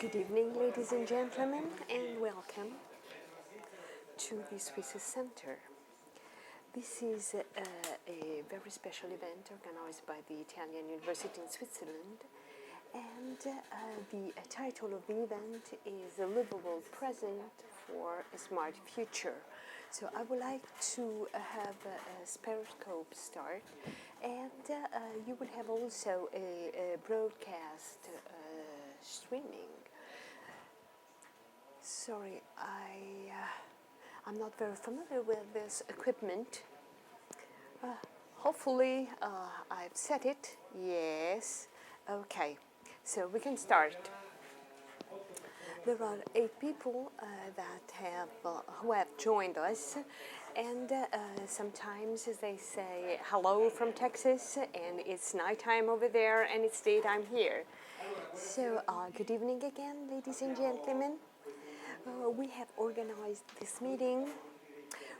Good evening, ladies and gentlemen, and welcome to the Swiss Center. This is a very special event organized by the Italian University in Switzerland, and the title of the event is A Livable Present for a Smart Future. So I would like to have a periscope start, and you will have also a broadcast streaming. Sorry, I'm not very familiar with this equipment. Hopefully, I've set it. Yes. Okay. So we can start. There are 8 people who have joined us, and sometimes they say hello from Texas, and it's nighttime over there, and it's daytime here. So good evening again, ladies and gentlemen. We have organized this meeting.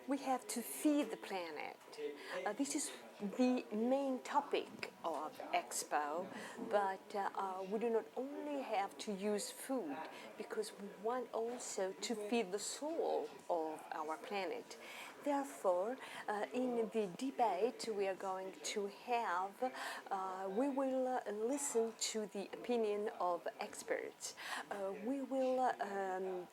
We have to feed the planet. This is the main topic of Expo, but we do not only have to use food, because we want also to feed the soul of our planet. Therefore, in the debate we are going to have, we will listen to the opinion of experts. We will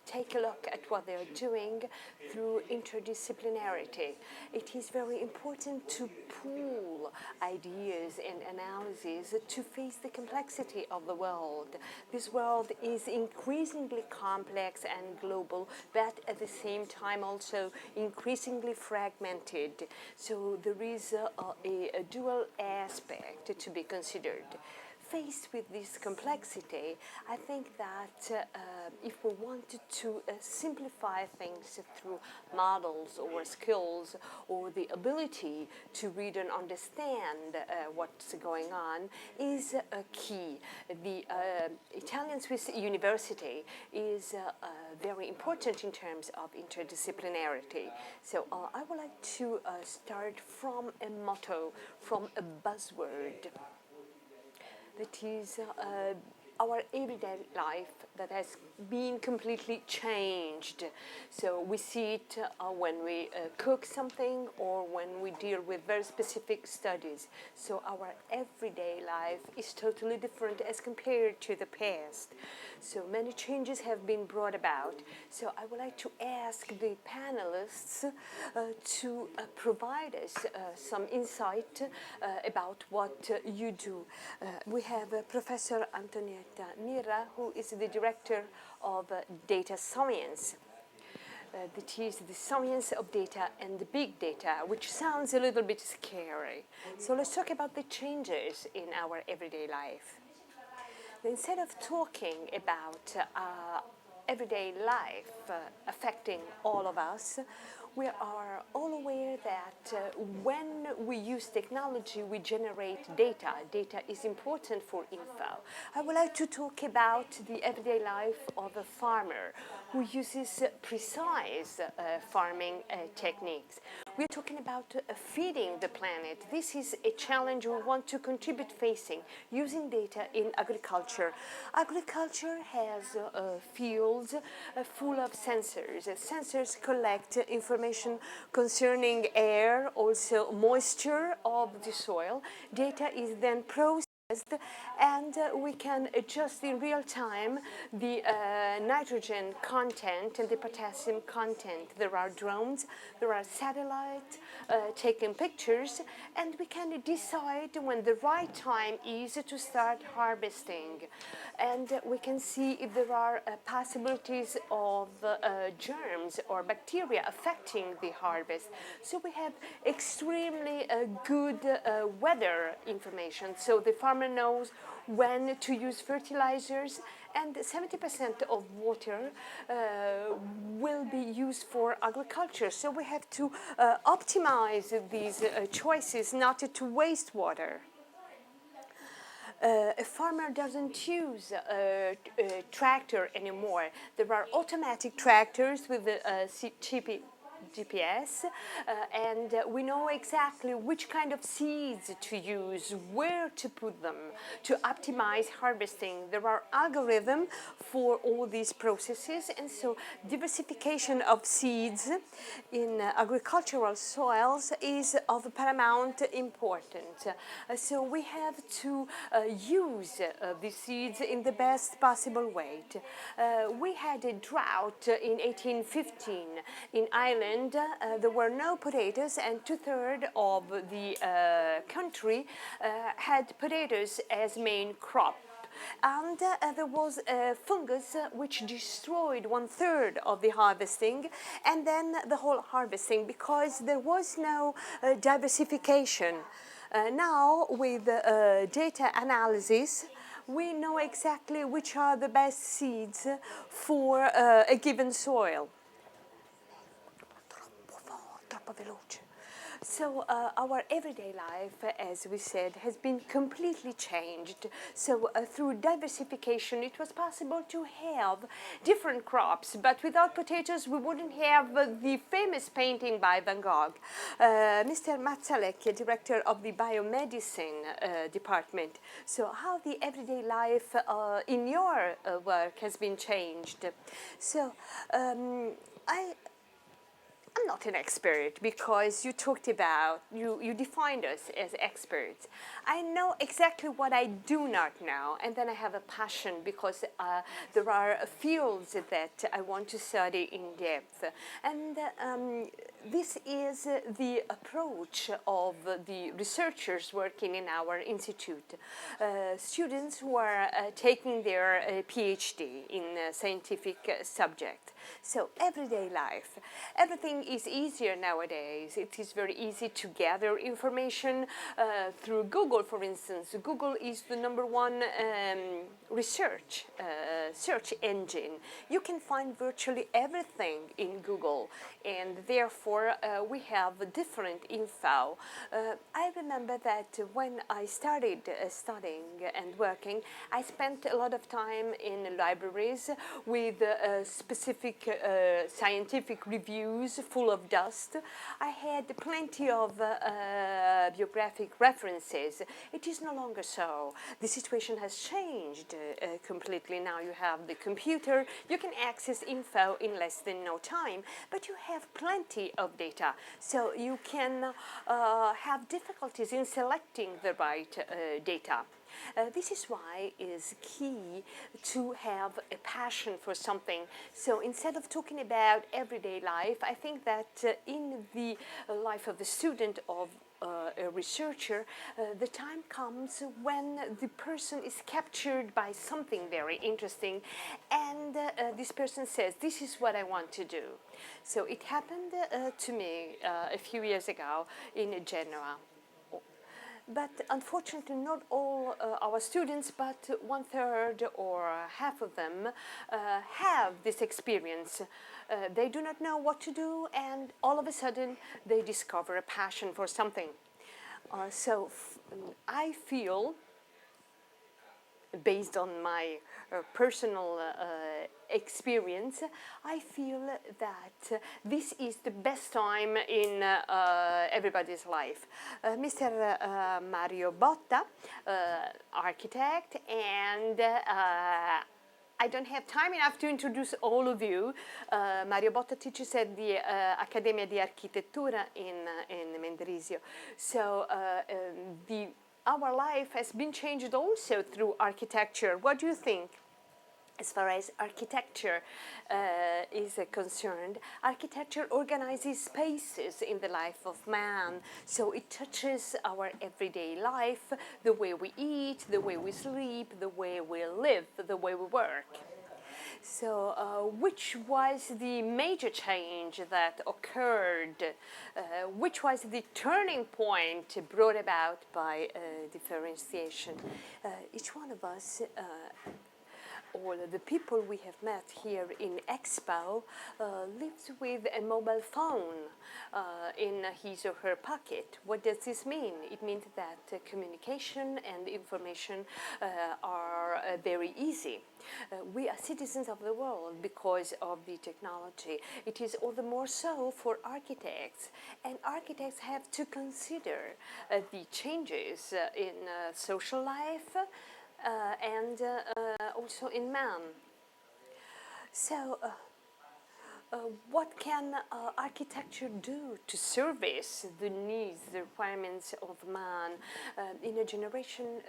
take a look at what they are doing through interdisciplinarity. It is very important to pool ideas and analyses to face the complexity of the world. This world is increasingly complex and global, but at the same time also increasingly fragmented. So there is a dual aspect to be considered. Faced with this complexity, I think that if we wanted to simplify things through models or skills or the ability to read and understand what's going on is a key. The Italian Swiss University is very important in terms of interdisciplinarity. So I would like to start from a motto, from a buzzword. That is our everyday life that has been completely changed. So we see it when we cook something or when we deal with very specific studies. So our everyday life is totally different as compared to the past. So many changes have been brought about. So I would like to ask the panelists to provide us some insight about what you do. We have Professor Antonietta Mira, who is the director of data science. That is the science of data and the big data, which sounds a little bit scary. So let's talk about the changes in our everyday life. Instead of talking about everyday life affecting all of us, we are all aware that when we use technology, we generate data. Data is important for info. I would like to talk about the everyday life of a farmer who uses precise farming techniques. We're talking about feeding the planet. This is a challenge we want to contribute facing using data in agriculture. Agriculture has fields full of sensors. Sensors collect information concerning air, also moisture of the soil. Data is then processed, and we can adjust in real time the nitrogen content and the potassium content. There are drones, there are satellites taking pictures, and we can decide when the right time is to start harvesting. And we can see if there are possibilities of germs or bacteria affecting the harvest. So we have extremely good weather information. So the farmer knows when to use fertilizers, and 70% of water will be used for agriculture. So we have to optimize these choices not to waste water. A farmer doesn't use a tractor anymore. There are automatic tractors with the GPS, and we know exactly which kind of seeds to use, where to put them to optimize harvesting. There are algorithms for all these processes, and so diversification of seeds in agricultural soils is of paramount importance. So we have to use these seeds in the best possible way. We had a drought in 1815 in Ireland. There were no potatoes, and two-thirds of the country had potatoes as main crop. And there was a fungus which destroyed one-third of the harvesting, and then the whole harvesting, because there was no diversification. Now, with data analysis, we know exactly which are the best seeds for a given soil. Troppo veloce. So our everyday life, as we said, has been completely changed. So through diversification, it was possible to have different crops, but without potatoes, we wouldn't have the famous painting by Van Gogh. Mr. Mazzalek, director of the biomedicine department. So how the everyday life in your work has been changed. So I'm not an expert, because you talked about, you defined us as experts. I know exactly what I do not know, and then I have a passion, because there are fields that I want to study in depth. And this is the approach of the researchers working in our institute. Students who are taking their PhD in a scientific subject. So everyday life, everything is easier nowadays. It is very easy to gather information through Google, for instance. Google is the #1 search engine. You can find virtually everything in Google, and therefore we have different info. I remember that when I started studying and working, I spent a lot of time in libraries with specific scientific reviews full of dust. I had plenty of biographic references. It is no longer so. The situation has changed completely. Now you have the computer, you can access info in less than no time, but you have plenty of data, so you can have difficulties in selecting the right data. This is why it is key to have a passion for something. So instead of talking about everyday life, I think that in the life of a student, of a researcher, the time comes when the person is captured by something very interesting, and this person says, this is what I want to do. So it happened to me a few years ago in Genoa. But unfortunately, not all our students, but 1/3 or half of them have this experience. They do not know what to do, and all of a sudden, they discover a passion for something. I feel, based on my personal experience, I feel that this is the best time in everybody's life. Mr. Mario Botta, architect, and I don't have time enough to introduce all of you. Mario Botta teaches at the Accademia di Architettura in Mendrisio. So our life has been changed also through architecture. What do you think? As far as architecture is concerned, architecture organizes spaces in the life of man, so it touches our everyday life, the way we eat, the way we sleep, the way we live, the way we work. So, which was the major change that occurred? Which was the turning point brought about by differentiation? Each one of us all the people we have met here in Expo lives with a mobile phone in his or her pocket. What does this mean? It means that communication and information are very easy. We are citizens of the world because of the technology. It is all the more so for architects, and architects have to consider the changes in social life and also in man. So, what can architecture do to service the needs, the requirements of man? In a generation,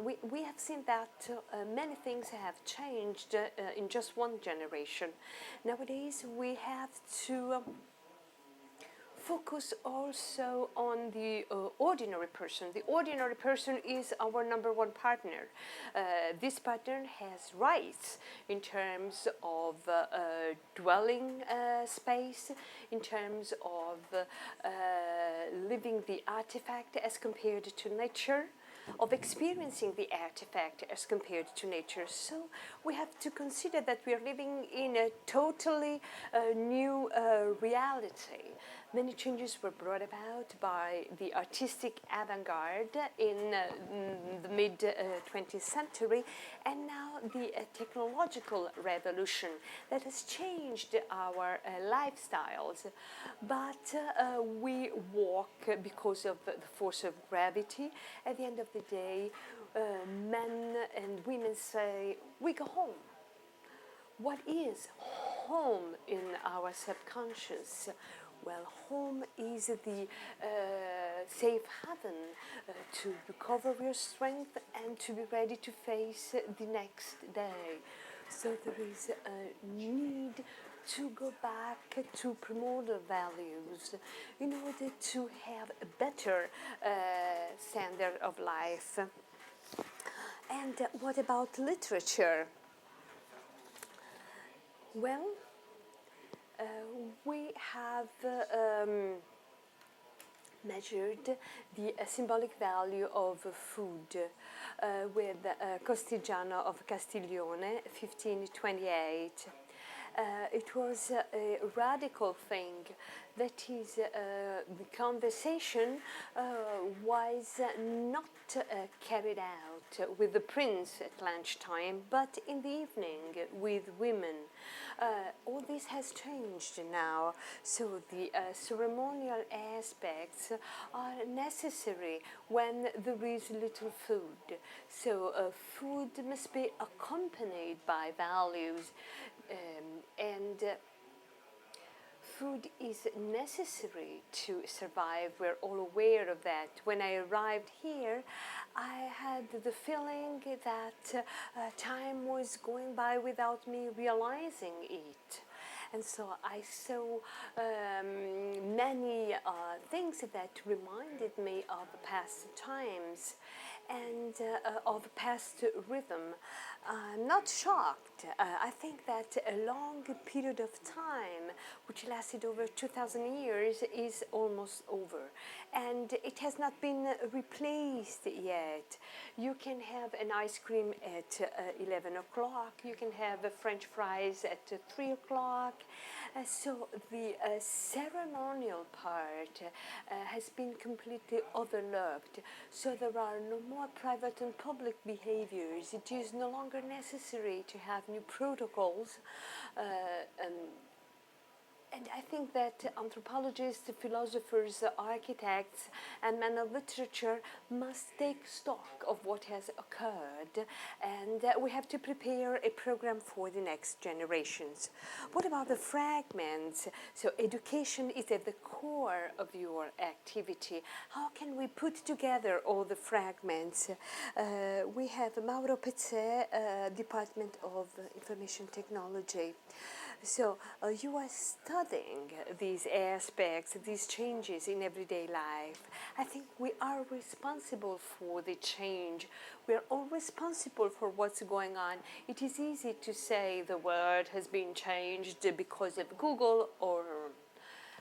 we have seen that many things have changed in just one generation. Nowadays, we have to focus also on the ordinary person. The ordinary person is our number one partner. This partner has rights in terms of dwelling space, in terms of living the artifact as compared to nature, of experiencing the artifact as compared to nature. So we have to consider that we are living in a totally new reality. Many changes were brought about by the artistic avant-garde in the mid-20th century, and now the technological revolution that has changed our lifestyles. But we walk because of the force of gravity. At the end of the day, men and women say, we go home. What is home in our subconscious? Well, home is the safe haven to recover your strength and to be ready to face the next day. So there is a need to go back to primordial values in order to have a better standard of life. And what about literature? Well, we have measured the symbolic value of food with Costigliano of Castiglione, 1528. It was a radical thing. That is, the conversation was not carried out with the prince at lunchtime, but in the evening with women. All this has changed now, so the ceremonial aspects are necessary when there is little food. So food must be accompanied by values, and food is necessary to survive. We're all aware of that. When I arrived here, I had the feeling that time was going by without me realizing it. And so I saw many things that reminded me of past times and of past rhythm. I'm not shocked. I think that a long period of time, which lasted over 2,000 years, is almost over. And it has not been replaced yet. You can have an ice cream at 11 o'clock. You can have French fries at 3 o'clock. So the ceremonial part has been completely overlooked. So there are no more private and public behaviors. It is no longer necessary to have new protocols. And I think that anthropologists, philosophers, architects, and men of literature must take stock of what has occurred, and we have to prepare a program for the next generations. What about the fragments? So education is at the core of your activity. How can we put together all the fragments? We have Mauro Pezzè, Department of Information Technology. So you are studying these aspects, these changes in everyday life. I think we are responsible for the change. We are all responsible for what's going on. It is easy to say the world has been changed because of Google,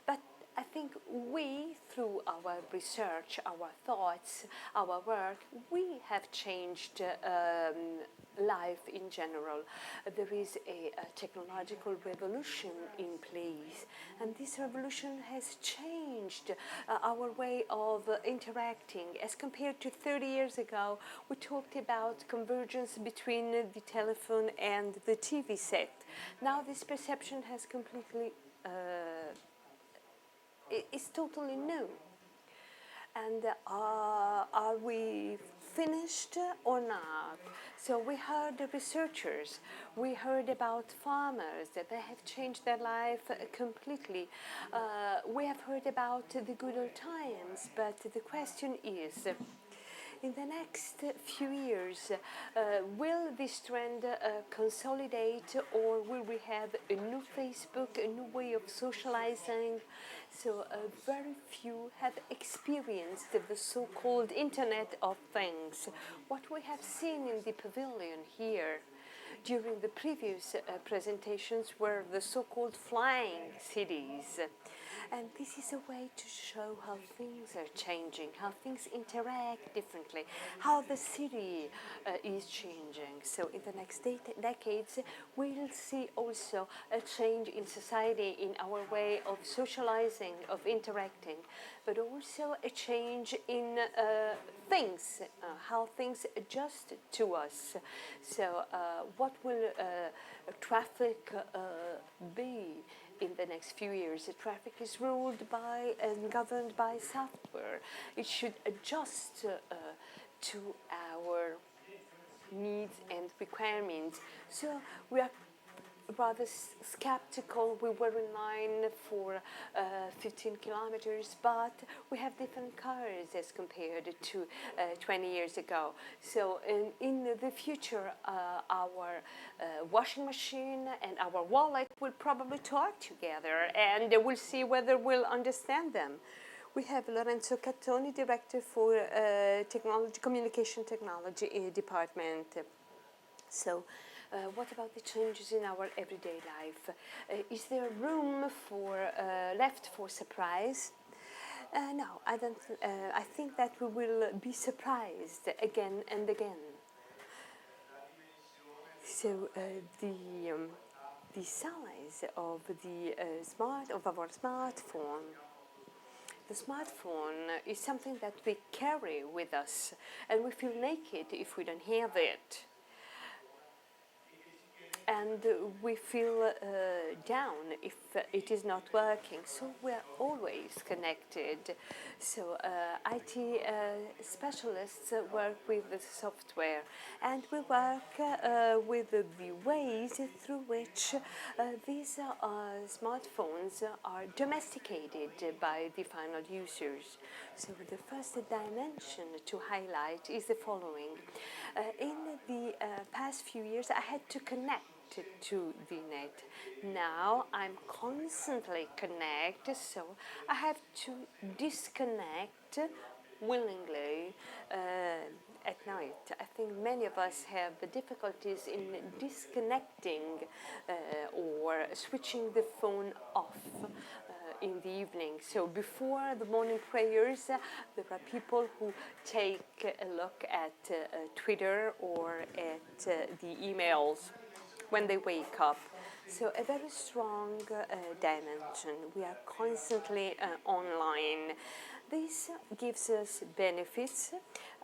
but I think we, through our research, our thoughts, our work, we have changed life in general. There is a technological revolution in place, and this revolution has changed our way of interacting. As compared to 30 years ago, we talked about convergence between the telephone and the TV set. Now this perception has completely is totally new. And are we finished or not? So we heard the researchers, we heard about farmers that they have changed their life completely. We have heard about the good old times, but the question is, in the next few years, will this trend consolidate, or will we have a new Facebook, a new way of socializing? So very few have experienced the so-called Internet of Things. What we have seen in the pavilion here during the previous presentations were the so-called flying cities. And this is a way to show how things are changing, how things interact differently, how the city is changing. So in the next decades, we'll see also a change in society, in our way of socializing, of interacting, but also a change in things, how things adjust to us. So what will traffic be in the next few years? The traffic is ruled by and governed by software. It should adjust to our needs and requirements. So we are rather skeptical. We were in line for 15 kilometers, but we have different cars as compared to 20 years ago. So in the future, our washing machine and our wallet will probably talk together, and we'll see whether we'll understand them. We have Lorenzo Cattoni, Director for Technology, Communication Technology Department. So, what about the changes in our everyday life? Is there room for left for surprise? No, I don't. I think that we will be surprised again and again. So the size of the our smartphone. The smartphone is something that we carry with us, and we feel naked if we don't have it. And we feel down if it is not working. So we are always connected. So IT specialists work with the software, and we work with the ways through which these smartphones are domesticated by the final users. So the first dimension to highlight is the following. In the past few years, I had to connect to the net. Now I'm constantly connected, so I have to disconnect willingly at night. I think many of us have the difficulties in disconnecting or switching the phone off in the evening. So before the morning prayers, there are people who take a look at Twitter or at the emails when they wake up. So a very strong dimension. We are constantly online. This gives us benefits.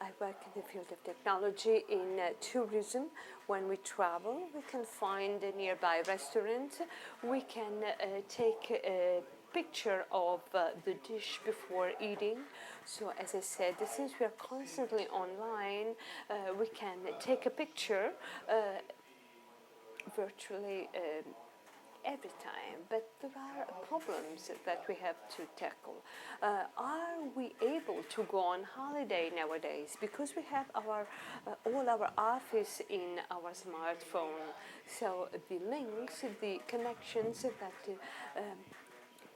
I work in the field of technology in tourism. When we travel, we can find a nearby restaurant. We can take a picture of the dish before eating. So as I said, since we are constantly online, we can take a picture virtually every time, but there are problems that we have to tackle. Are we able to go on holiday nowadays? Because we have our all our office in our smartphone. So the links, the connections that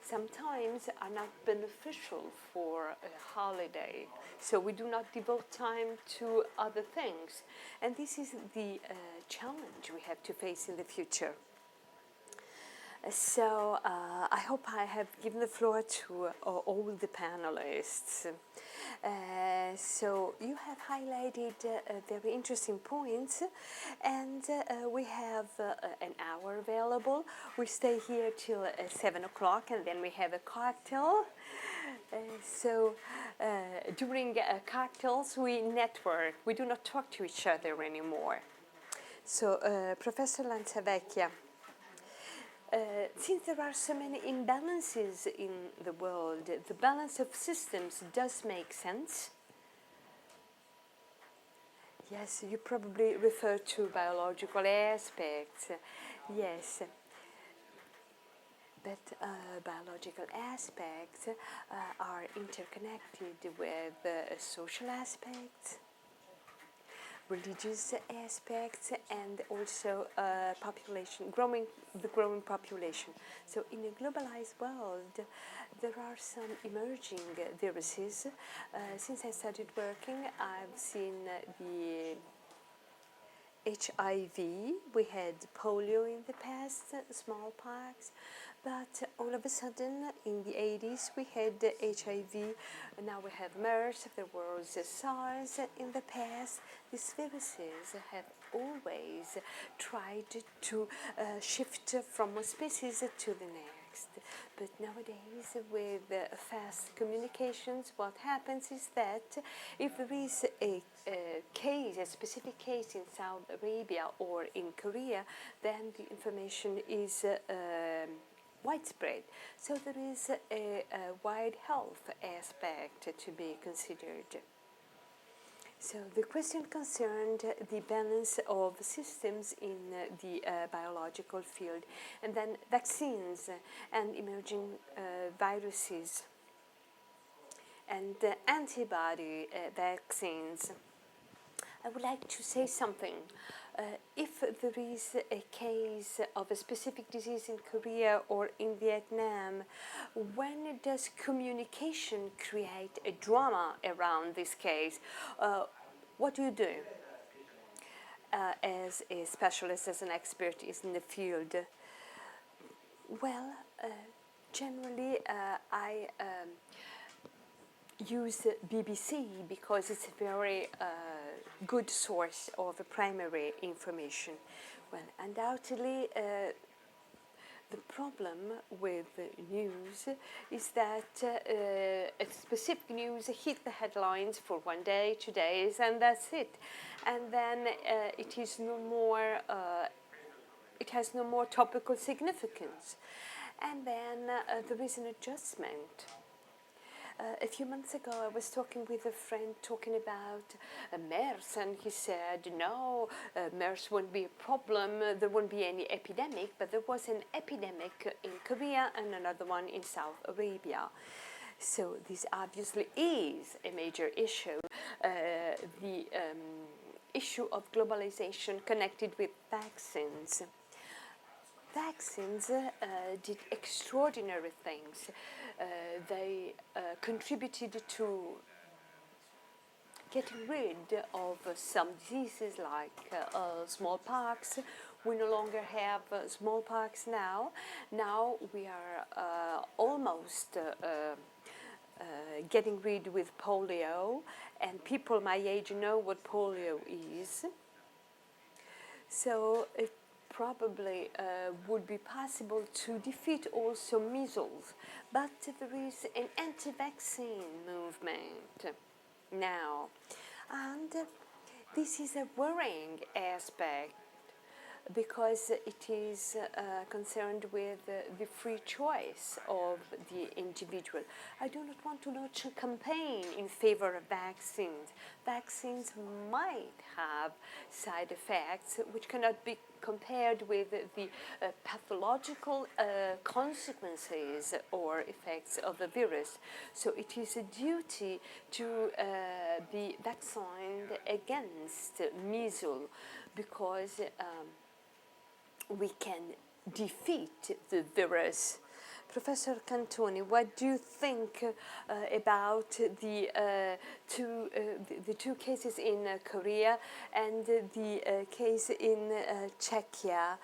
sometimes are not beneficial for a holiday. So we do not devote time to other things. And this is the challenge we have to face in the future. I hope I have given the floor to all the panelists. So you have highlighted very interesting points, and we have an hour available. We stay here till 7 o'clock, and then we have a cocktail. During cocktails, we network. We do not talk to each other anymore. So, Professor Lanzavecchia, since there are so many imbalances in the world, the balance of systems does make sense. Yes, you probably refer to biological aspects. Yes, but biological aspects are interconnected with social aspects, religious aspects, and also the growing population. So in a globalized world, there are some emerging viruses. Since I started working, I've seen the HIV, we had polio in the past, smallpox, but all of a sudden in the 80s we had HIV, now we have MERS, there was SARS in the past. These viruses have always tried to shift from one species to the next. But nowadays, with fast communications, what happens is that if there is a case, a specific case in Saudi Arabia or in Korea, then the information is widespread. So there is a wide health aspect to be considered. So the question concerned the balance of systems in the biological field, and then vaccines and emerging viruses and antibody vaccines. I would like to say something. If there is a case of a specific disease in Korea or in Vietnam, when does communication create a drama around this case? What do you do as a specialist, as an expert in the field? Well, generally I use BBC because it's a very good source of primary information. Well, undoubtedly, the problem with news is that a specific news hit the headlines for 1 day, 2 days, and that's it. And then it is no more. It has no more topical significance. And then there is an adjustment. A few months ago, I was talking with a friend talking about MERS, and he said, no, MERS won't be a problem, there won't be any epidemic, but there was an epidemic in Korea and another one in South Arabia. So this obviously is a major issue. The issue of globalization connected with vaccines. Vaccines did extraordinary things. They contributed to getting rid of some diseases like smallpox. We no longer have smallpox now. Now we are almost getting rid with polio, and people my age know what polio is. So it probably would be possible to defeat also measles, but there is an anti-vaccine movement now, and this is a worrying aspect because it is concerned with the free choice of the individual. I do not want to launch a campaign in favor of vaccines. Vaccines might have side effects which cannot be compared with the pathological consequences or effects of the virus. So it is a duty to be vaccinated against measles because we can defeat the virus. Professor Cantoni, what do you think about the two cases in Korea and the case in Czechia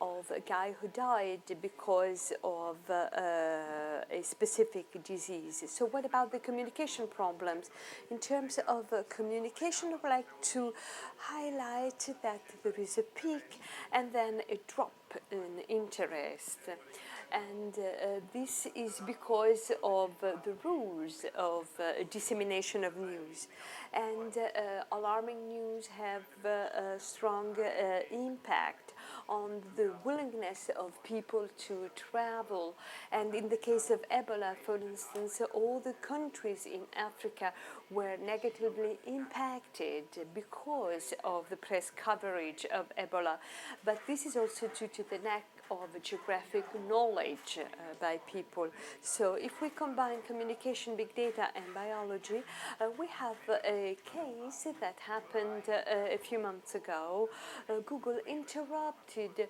of a guy who died because of a specific disease? So what about the communication problems? In terms of communication, I would like to highlight that there is a peak and then a drop in interest. And this is because of the rules of dissemination of news. And alarming news have a strong impact on the willingness of people to travel. And in the case of Ebola, for instance, all the countries in Africa were negatively impacted because of the press coverage of Ebola. But this is also due to the lack of geographic knowledge by people. So if we combine communication, big data, and biology, we have a case that happened a few months ago. Google interrupted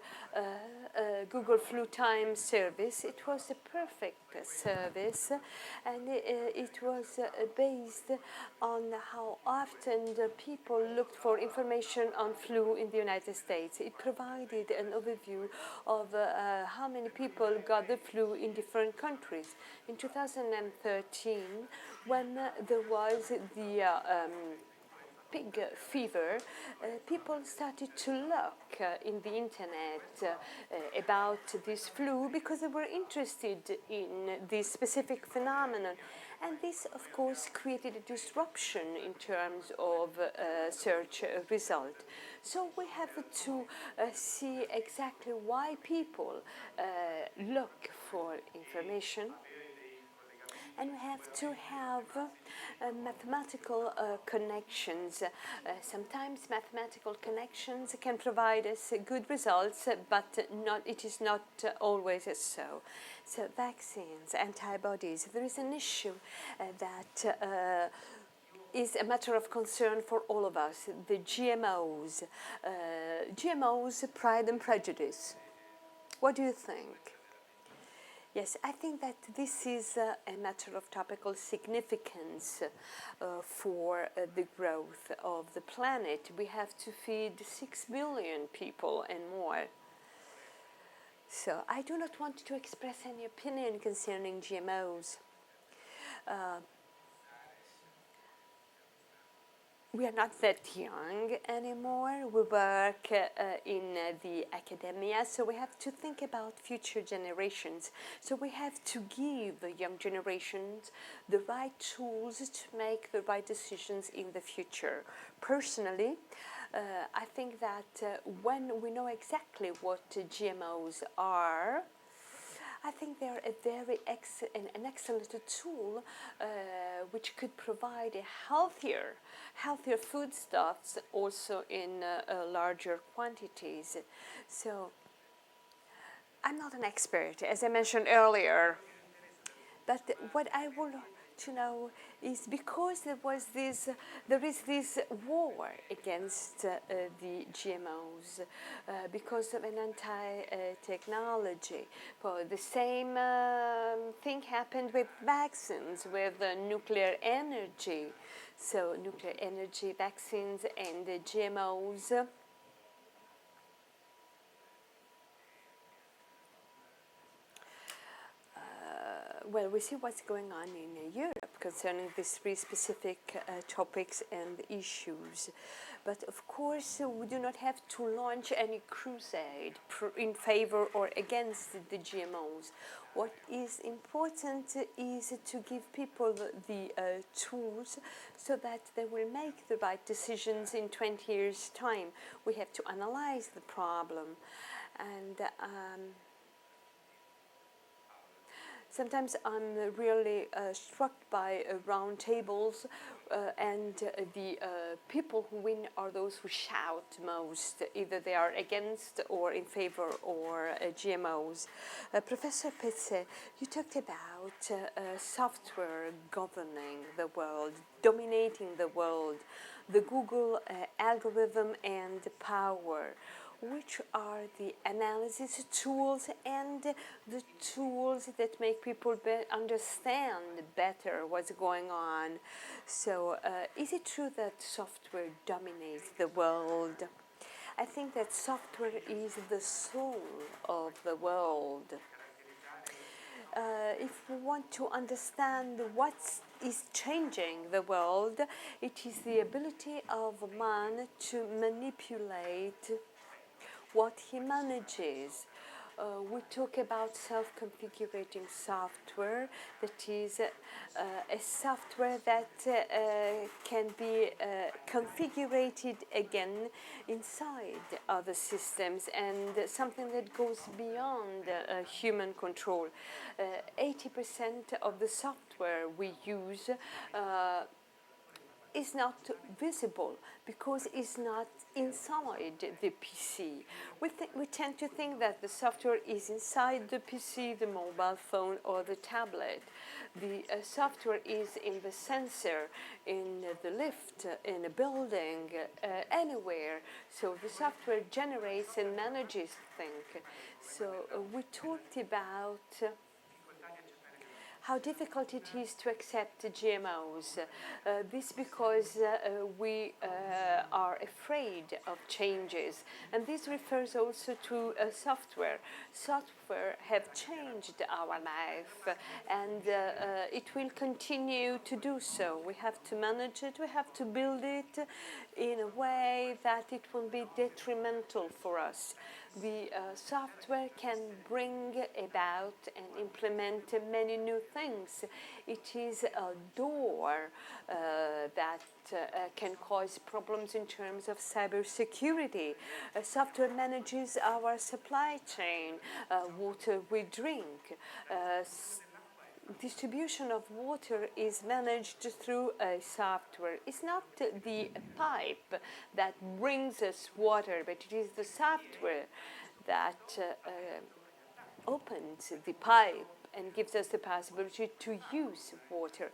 Google Flu Time service. It was a perfect service, and it was based on how often the people looked for information on flu in the United States. It provided an overview of how many people got the flu in different countries. In 2013, when there was the pig fever, people started to look in the internet about this flu because they were interested in this specific phenomenon. And this, of course, created a disruption in terms of search result. So we have to see exactly why people look for information. And we have to have mathematical connections. Sometimes mathematical connections can provide us good results, but it is not always so. So vaccines, antibodies, there is an issue that is a matter of concern for all of us, the GMOs. GMOs, Pride and Prejudice. What do you think? Yes, I think that this is a matter of topical significance for the growth of the planet. We have to feed 6 billion people and more. So I do not want to express any opinion concerning GMOs. We are not that young anymore. We work in the academia, so we have to think about future generations. So we have to give the young generations the right tools to make the right decisions in the future. Personally, I think that when we know exactly what GMOs are, I think they're a very an excellent tool which could provide a healthier foodstuffs also in larger quantities. So I'm not an expert, as I mentioned earlier, but what I would to know is because there is this war against the GMOs because of an anti-technology. The same thing happened with vaccines, with nuclear energy. So nuclear energy, vaccines, and GMOs. Well, we see what's going on in Europe concerning these three specific topics and issues. But of course, we do not have to launch any crusade in favor or against the GMOs. What is important is to give people the tools so that they will make the right decisions in 20 years' time. We have to analyze the problem. And sometimes I'm really struck by round tables and the people who win are those who shout most. Either they are against or in favor or GMOs. Professor Pezze, you talked about software governing the world, dominating the world, the Google algorithm and power. which are the analysis tools and the tools that make people understand better what's going on. So, is it true that software dominates the world? I think that software is the soul of the world. If we want to understand what is changing the world, it is the ability of man to manipulate what he manages. We talk about self-configurating software, that is a software that can be configured again inside other systems, and something that goes beyond human control. 80% of the software we use is not visible because it's not inside the PC. We tend to think that the software is inside the PC, the mobile phone, or the tablet. The software is in the sensor, in the lift, in a building, anywhere. So the software generates and manages things. So we talked about how difficult it is to accept GMOs. This because we are afraid of changes. And this refers also to software. Software have changed our life, and it will continue to do so. We have to manage it, we have to build it in a way that it won't be detrimental for us. The software can bring about and implement many new things. It is a door that can cause problems in terms of cybersecurity. Software manages our supply chain, water we drink. Distribution of water is managed through a software. It's not the pipe that brings us water, but it is the software that opens the pipe and gives us the possibility to use water.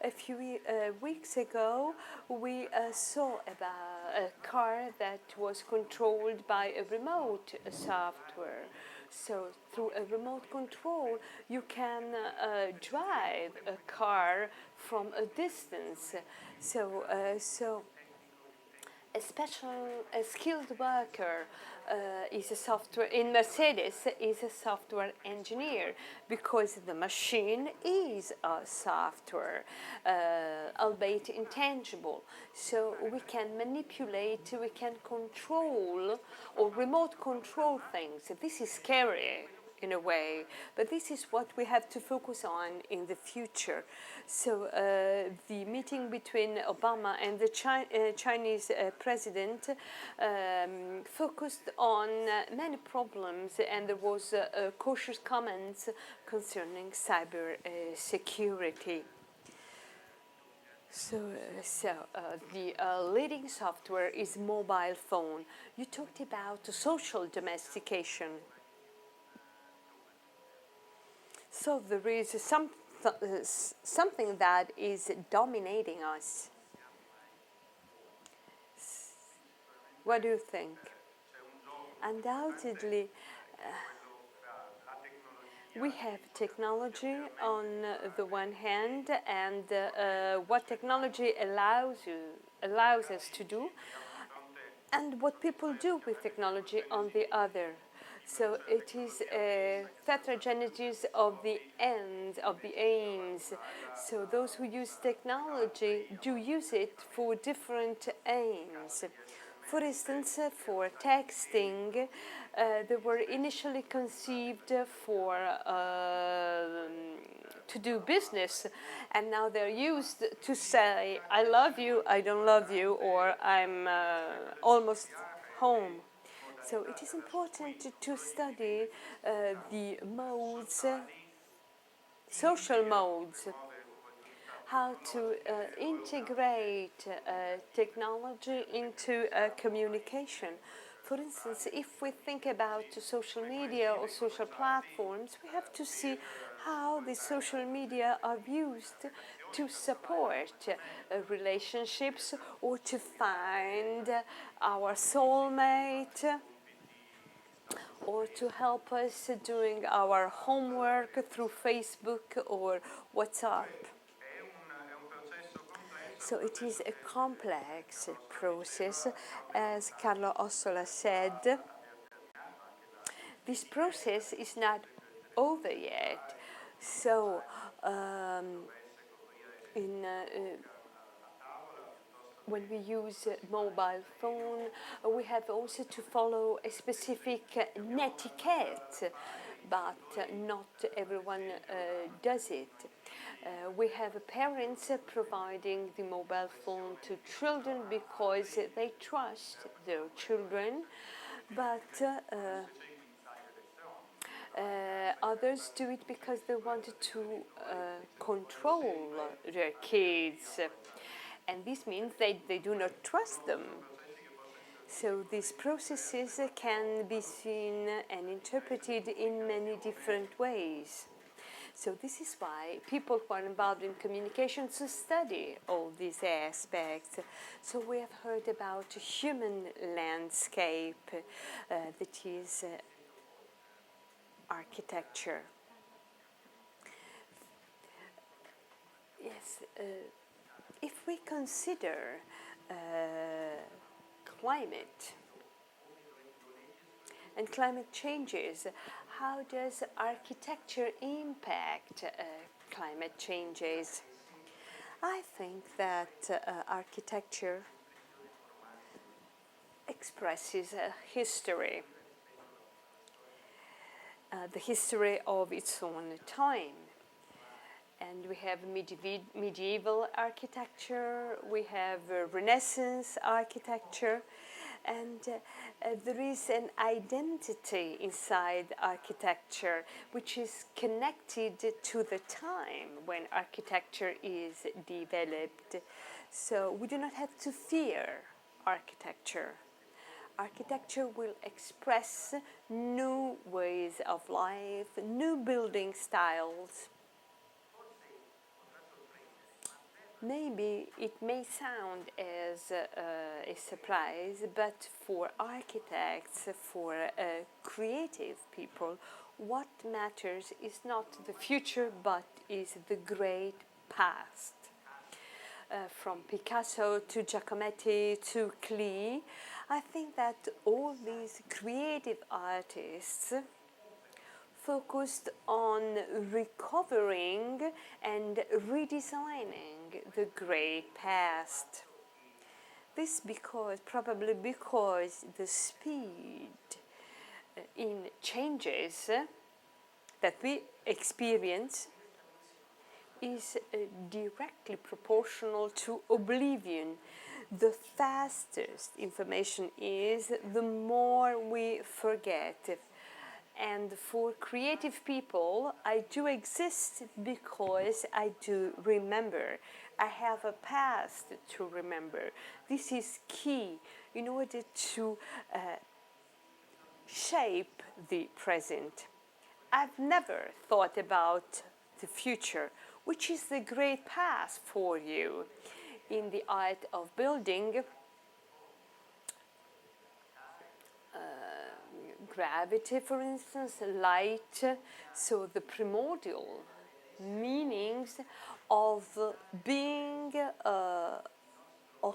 A few weeks ago, we saw about a car that was controlled by a remote software. So through a remote control, you can drive a car from a distance. So a skilled worker is a software in Mercedes is a software engineer, because the machine is a software, albeit intangible. So we can manipulate, we can control or remote control things. This is scary in a way, but this is what we have to focus on in the future. So the meeting between Obama and the Chinese president focused on many problems, and there was cautious comments concerning cyber security. So the leading software is mobile phone. You talked about social domestication. So there is something that is dominating us. What do you think? Undoubtedly, we have technology on the one hand, and what technology allows us to do, and what people do with technology on the other. So it is a heterogeneity of the ends, of the aims. So those who use technology do use it for different aims. For instance, for texting, they were initially conceived for to do business, and now they're used to say, I love you, I don't love you, or I'm almost home. So it is important to study the modes, social modes, how to integrate technology into communication. For instance, if we think about social media or social platforms, we have to see how the social media are used to support relationships or to find our soulmate. or to help us doing our homework through Facebook or WhatsApp. So it is a complex process, as Carlo Ossola said. This process is not over yet. So when we use a mobile phone, we have also to follow a specific netiquette, but not everyone does it. We have parents providing the mobile phone to children because they trust their children, but others do it because they want to control their kids. And this means they do not trust them. So these processes can be seen and interpreted in many different ways. So this is why people who are involved in communication to study all these aspects. So we have heard about human landscape, that is architecture. Yes, if we consider climate and climate changes, how does architecture impact climate changes? I think that architecture expresses a history, the history of its own time. And we have medieval architecture, we have Renaissance architecture, and there is an identity inside architecture which is connected to the time when architecture is developed. So we do not have to fear architecture. Architecture will express new ways of life, new building styles. Maybe it may sound as a surprise, but for architects, for creative people, what matters is not the future, but is the great past. From Picasso to Giacometti to Klee, I think that all these creative artists focused on recovering and redesigning the great past. This probably because the speed in changes that we experience is directly proportional to oblivion. The fastest information is, the more we forget. And for creative people, I do exist because I do remember. I have a past to remember. This is key in order to shape the present. I've never thought about the future, which is the great past for you. In the art of building, gravity, for instance, light, so the primordial meanings of being a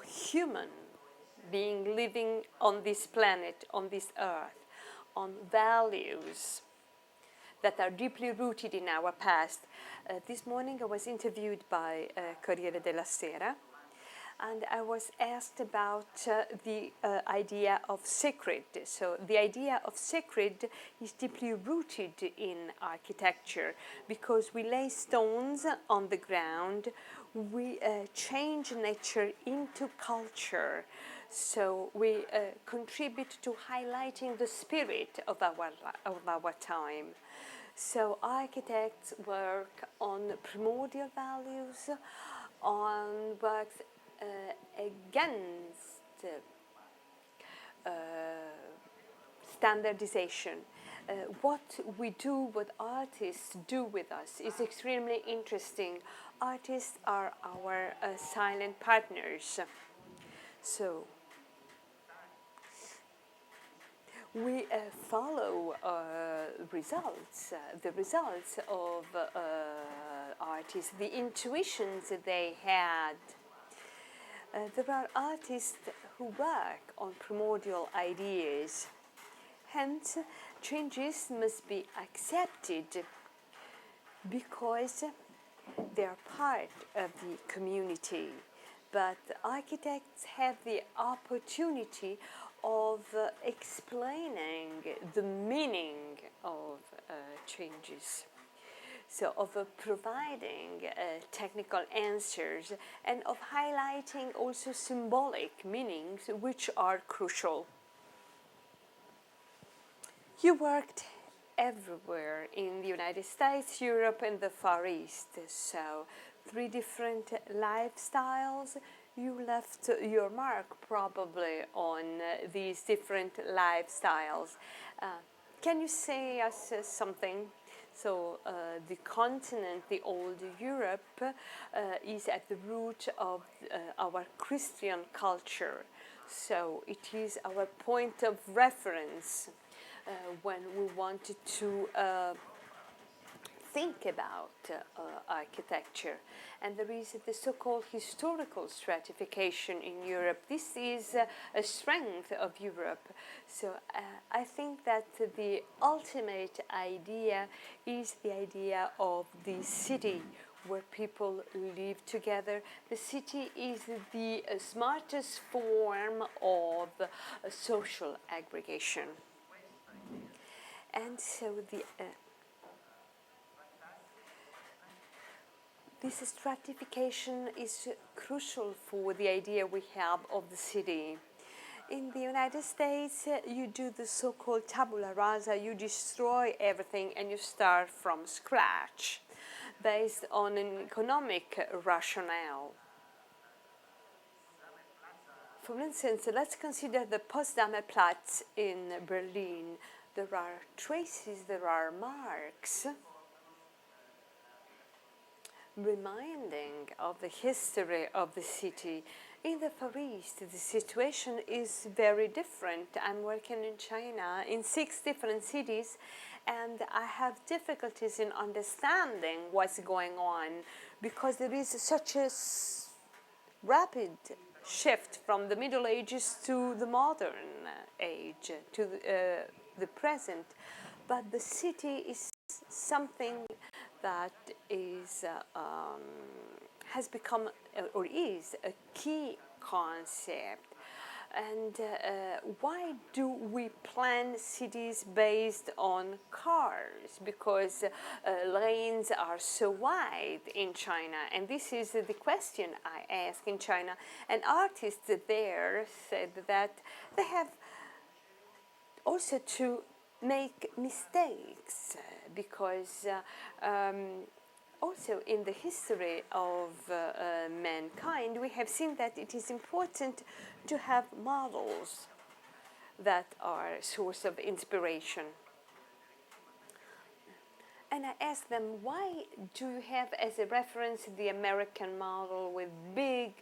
human, being living on this planet, on this earth, on values that are deeply rooted in our past. This morning I was interviewed by Corriere della Sera, and I was asked about the idea of sacred. So the idea of sacred is deeply rooted in architecture because we lay stones on the ground, we change nature into culture. So we contribute to highlighting the spirit of our time. So architects work on primordial values, on works against standardization. What we do, what artists do with us is extremely interesting. Artists are our silent partners. So we follow the results of artists, the intuitions they had. There are artists who work on primordial ideas. Hence, changes must be accepted because they are part of the community. But architects have the opportunity of explaining the meaning of changes. So of providing technical answers and of highlighting also symbolic meanings which are crucial. You worked everywhere in the United States, Europe, and the Far East. So 3 different lifestyles. You left your mark probably on these different lifestyles. Can you say us something? So the continent, the old Europe, is at the root of our Christian culture. So it is our point of reference when we wanted to think about architecture. And there is the so-called historical stratification in Europe. This is a strength of Europe. So I think that the ultimate idea is the idea of the city where people live together. The city is the smartest form of social aggregation. And so this stratification is crucial for the idea we have of the city. In the United States, you do the so-called tabula rasa, you destroy everything and you start from scratch, based on an economic rationale. For instance, let's consider the Potsdamer Platz in Berlin. There are traces, there are marks reminding of the history of the city. In the Far East, the situation is very different. I'm working in China in 6 different cities, and I have difficulties in understanding what's going on because there is such a rapid shift from the Middle Ages to the modern age, to the present. But the city is something that is has become or is a key concept. And why do we plan cities based on cars? Because lanes are so wide in China, and this is the question I ask in China. And artists there said that they have also to make mistakes because also in the history of mankind we have seen that it is important to have models that are a source of inspiration. And I asked them, why do you have as a reference the American model with big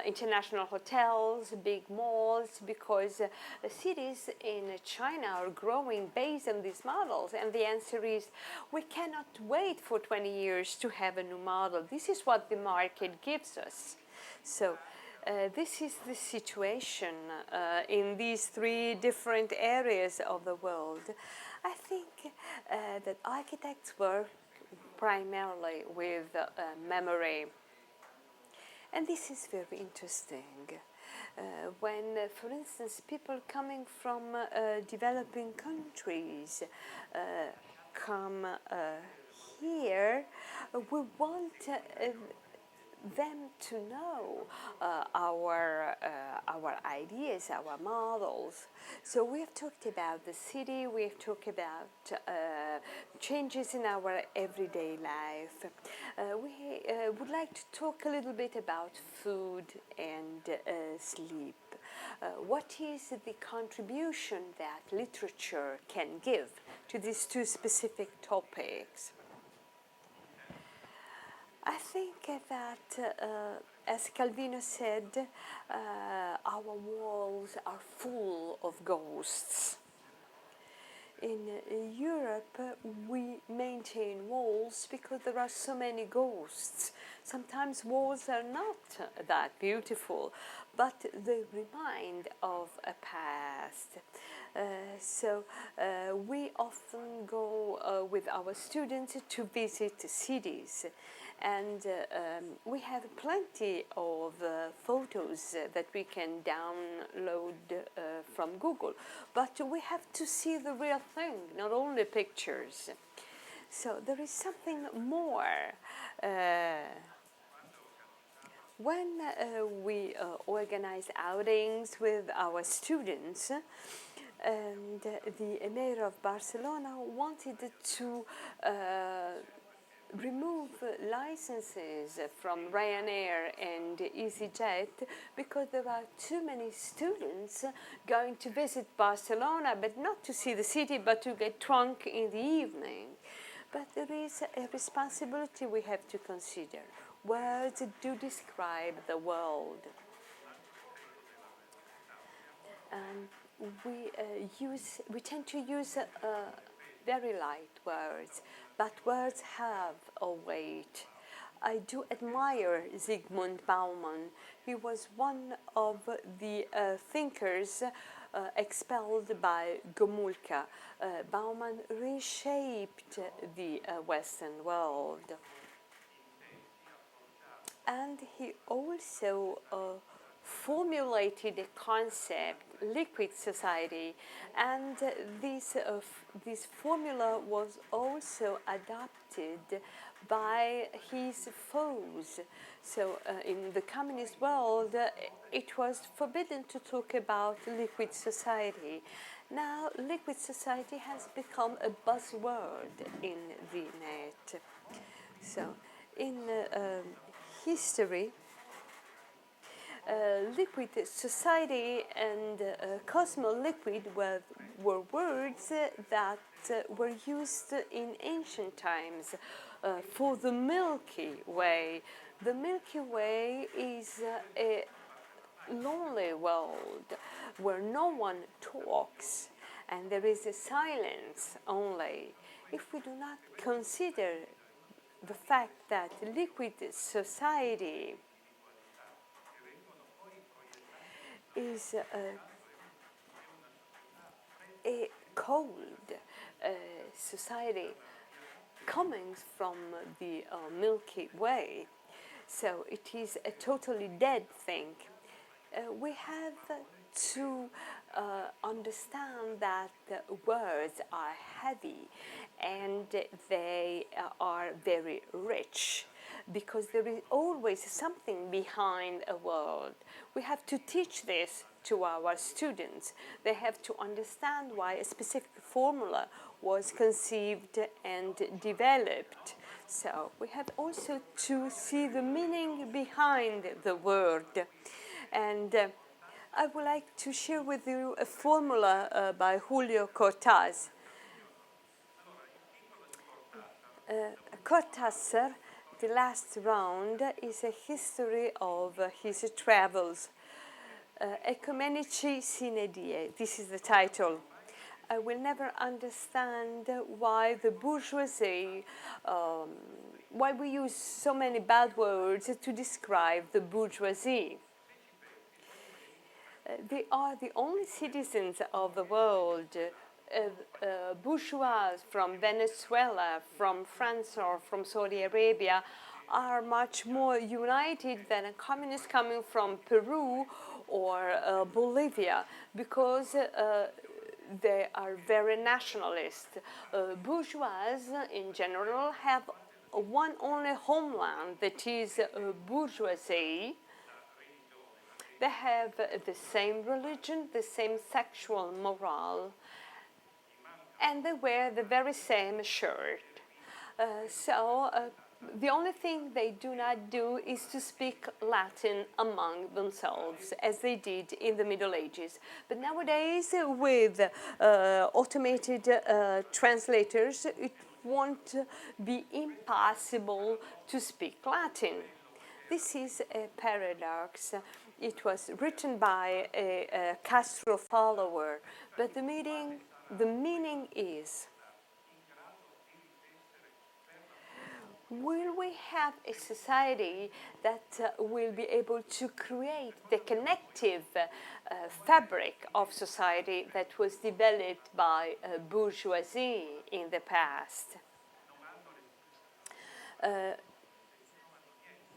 international hotels, big malls? Because cities in China are growing based on these models. And the answer is, we cannot wait for 20 years to have a new model. This is what the market gives us. So this is the situation in these 3 different areas of the world. I think that architects work primarily with memory. And this is very interesting. When, for instance, people coming from developing countries come here, we want them to know our ideas, our models. So we have talked about the city, we have talked about changes in our everyday life. We would like to talk a little bit about food and sleep. What is the contribution that literature can give to these 2 specific topics? I think that, as Calvino said, our walls are full of ghosts. In Europe, we maintain walls because there are so many ghosts. Sometimes walls are not that beautiful, but they remind of a past. So we often go with our students to visit cities, and we have plenty of photos that we can download from Google, but we have to see the real thing, not only pictures. So there is something more. When we organize outings with our students, and the mayor of Barcelona wanted to remove licenses from Ryanair and EasyJet because there are too many students going to visit Barcelona, but not to see the city, but to get drunk in the evening. But there is a responsibility we have to consider. Words do describe the world. We tend to use very light words, but words have a weight. I do admire Zygmunt Bauman. He was one of the thinkers expelled by Gomulka. Bauman reshaped the Western world. And he also formulated a concept, liquid society, and this formula was also adopted by his foes. So in the communist world, it was forbidden to talk about liquid society. Now, liquid society has become a buzzword in the net. So, in history, liquid society and cosmoliquid were words that were used in ancient times for the Milky Way. The Milky Way is a lonely world where no one talks and there is a silence only. If we do not consider the fact that liquid society is a cold society coming from the Milky Way, so it is a totally dead thing. We have to understand that words are heavy and they are very rich because there is always something behind a word. We have to teach this to our students. They have to understand why a specific formula was conceived and developed. So we have also to see the meaning behind the word. And I would like to share with you a formula by Julio Cortázar. Cortázar, the last round, is a history of his travels. Ecumenici sine die, this is the title. I will never understand why the bourgeoisie, why we use so many bad words to describe the bourgeoisie. They are the only citizens of the world. Bourgeois from Venezuela, from France, or from Saudi Arabia are much more united than a communist coming from Peru or Bolivia because they are very nationalist. Bourgeois in general have one only homeland, that is bourgeoisie. They have the same religion, the same sexual morale, and they wear the very same shirt. The only thing they do not do is to speak Latin among themselves, as they did in the Middle Ages. But nowadays, with automated translators, it won't be impossible to speak Latin. This is a paradox. It was written by a Castro follower, but the meaning the meaning is, will we have a society that will be able to create the connective fabric of society that was developed by bourgeoisie in the past?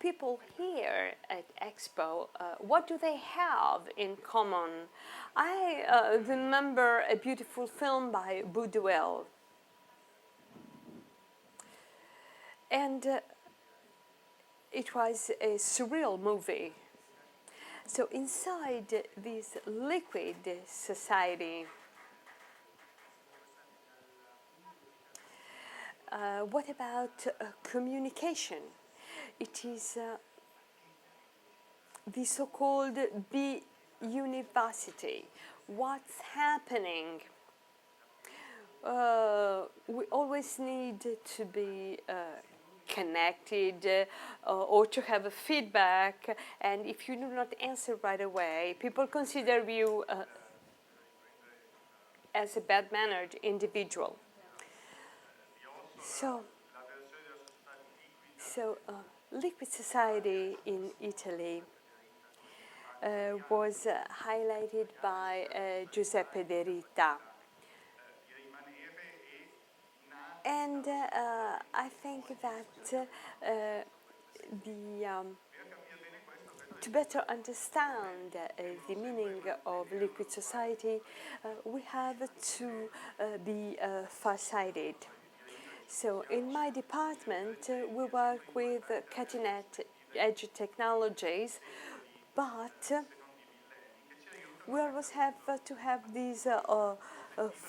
People here at Expo, what do they have in common? I remember a beautiful film by Boudouel. And it was a surreal movie. So inside this liquid society, what about communication? It is the so-called B-university. What's happening? We always need to be connected or to have a feedback, and if you do not answer right away, people consider you as a bad-mannered individual. So liquid society in Italy was highlighted by Giuseppe De Rita. And I think that to better understand the meaning of liquid society, we have to be far-sighted. So in my department, we work with cutting-edge technologies, but we always have to have this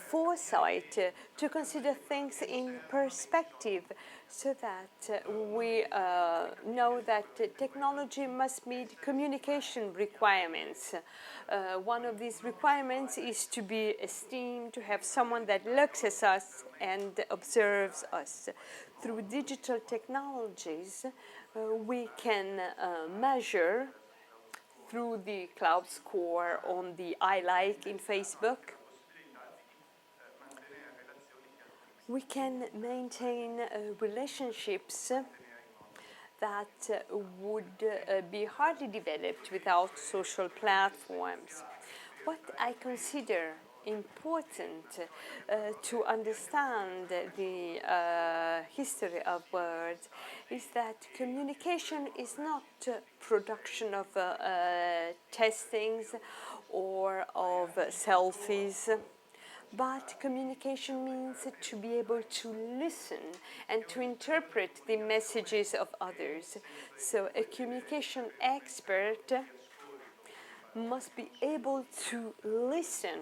foresight to consider things in perspective, so that we know that technology must meet communication requirements. One of these requirements is to be esteemed, to have someone that looks at us and observes us. Through digital technologies, we can measure through the cloud score on the I like in Facebook. We can maintain relationships that would be hardly developed without social platforms. What I consider important to understand the history of words is that communication is not production of testings or of selfies. But communication means to be able to listen and to interpret the messages of others. So a communication expert must be able to listen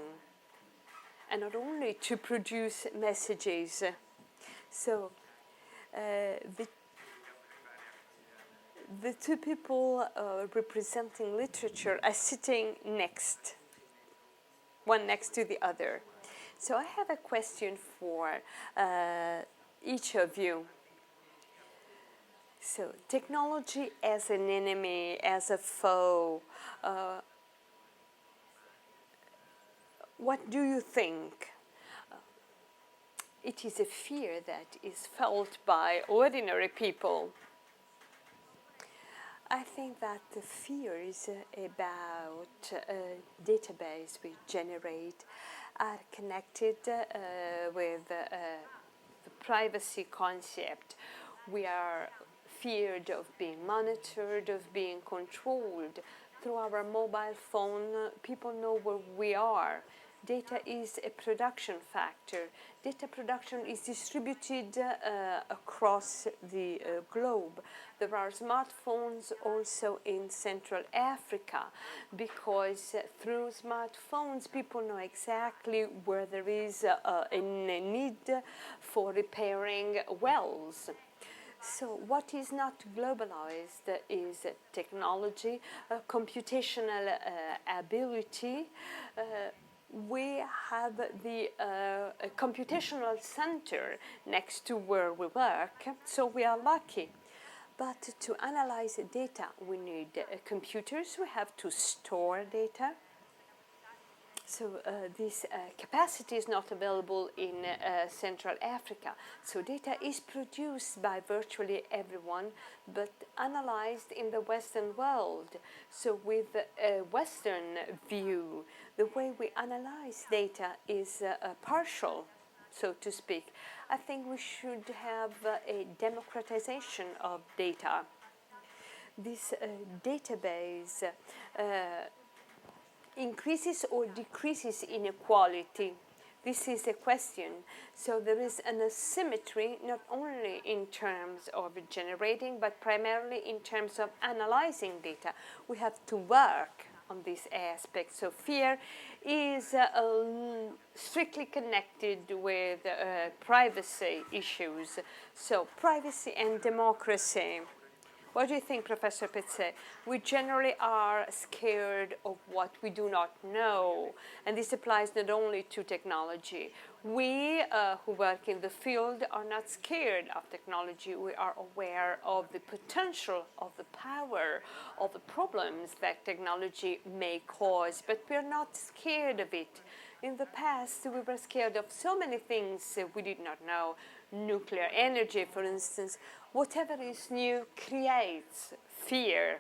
and not only to produce messages. So the two people representing literature are sitting one next to the other. So I have a question for each of you. So technology as an enemy, as a foe, what do you think? It is a fear that is felt by ordinary people. I think that the fear is about database we generate are connected with the privacy concept. We are feared of being monitored, of being controlled. Through our mobile phone, people know where we are. Data is a production factor. Data production is distributed across the globe. There are smartphones also in Central Africa, because through smartphones people know exactly where there is a need for repairing wells. So what is not globalized is technology, computational ability. We have the computational center next to where we work, so we are lucky. But to analyze data, we need computers. We have to store data. So this capacity is not available in Central Africa. So data is produced by virtually everyone, but analyzed in the Western world. So with a Western view, the way we analyze data is partial, so to speak. I think we should have a democratization of data. This database increases or decreases inequality? This is a question. So there is an asymmetry not only in terms of generating, but primarily in terms of analyzing data. We have to work on this aspect. So fear is strictly connected with privacy issues. So privacy and democracy. What do you think, Professor Petzet? We generally are scared of what we do not know, and this applies not only to technology. We who work in the field are not scared of technology. We are aware of the potential, of the power, of the problems that technology may cause, but we are not scared of it. In the past, we were scared of so many things we did not know. Nuclear energy, for instance. Whatever is new creates fear.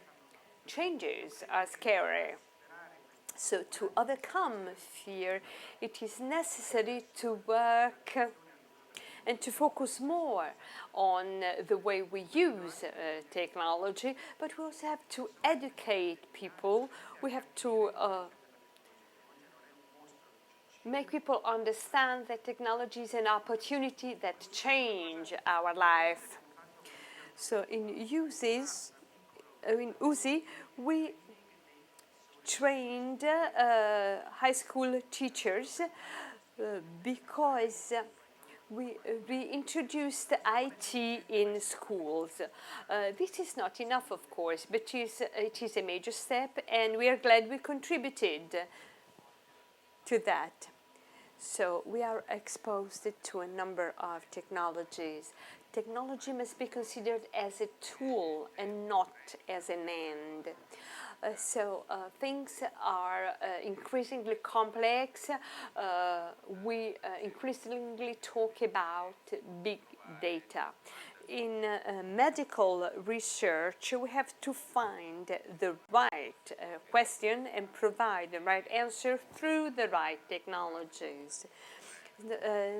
Changes are scary. So to overcome fear, it is necessary to work and to focus more on the way we use technology, but we also have to educate people. We have to make people understand that technology is an opportunity that change our life. So in USI, we trained high school teachers because we introduced IT in schools. This is not enough, of course, but it is a major step, and we are glad we contributed to that. So we are exposed to a number of technologies. Technology must be considered as a tool and not as an end. So things are increasingly complex. We increasingly talk about big data. In medical research, we have to find the right question and provide the right answer through the right technologies.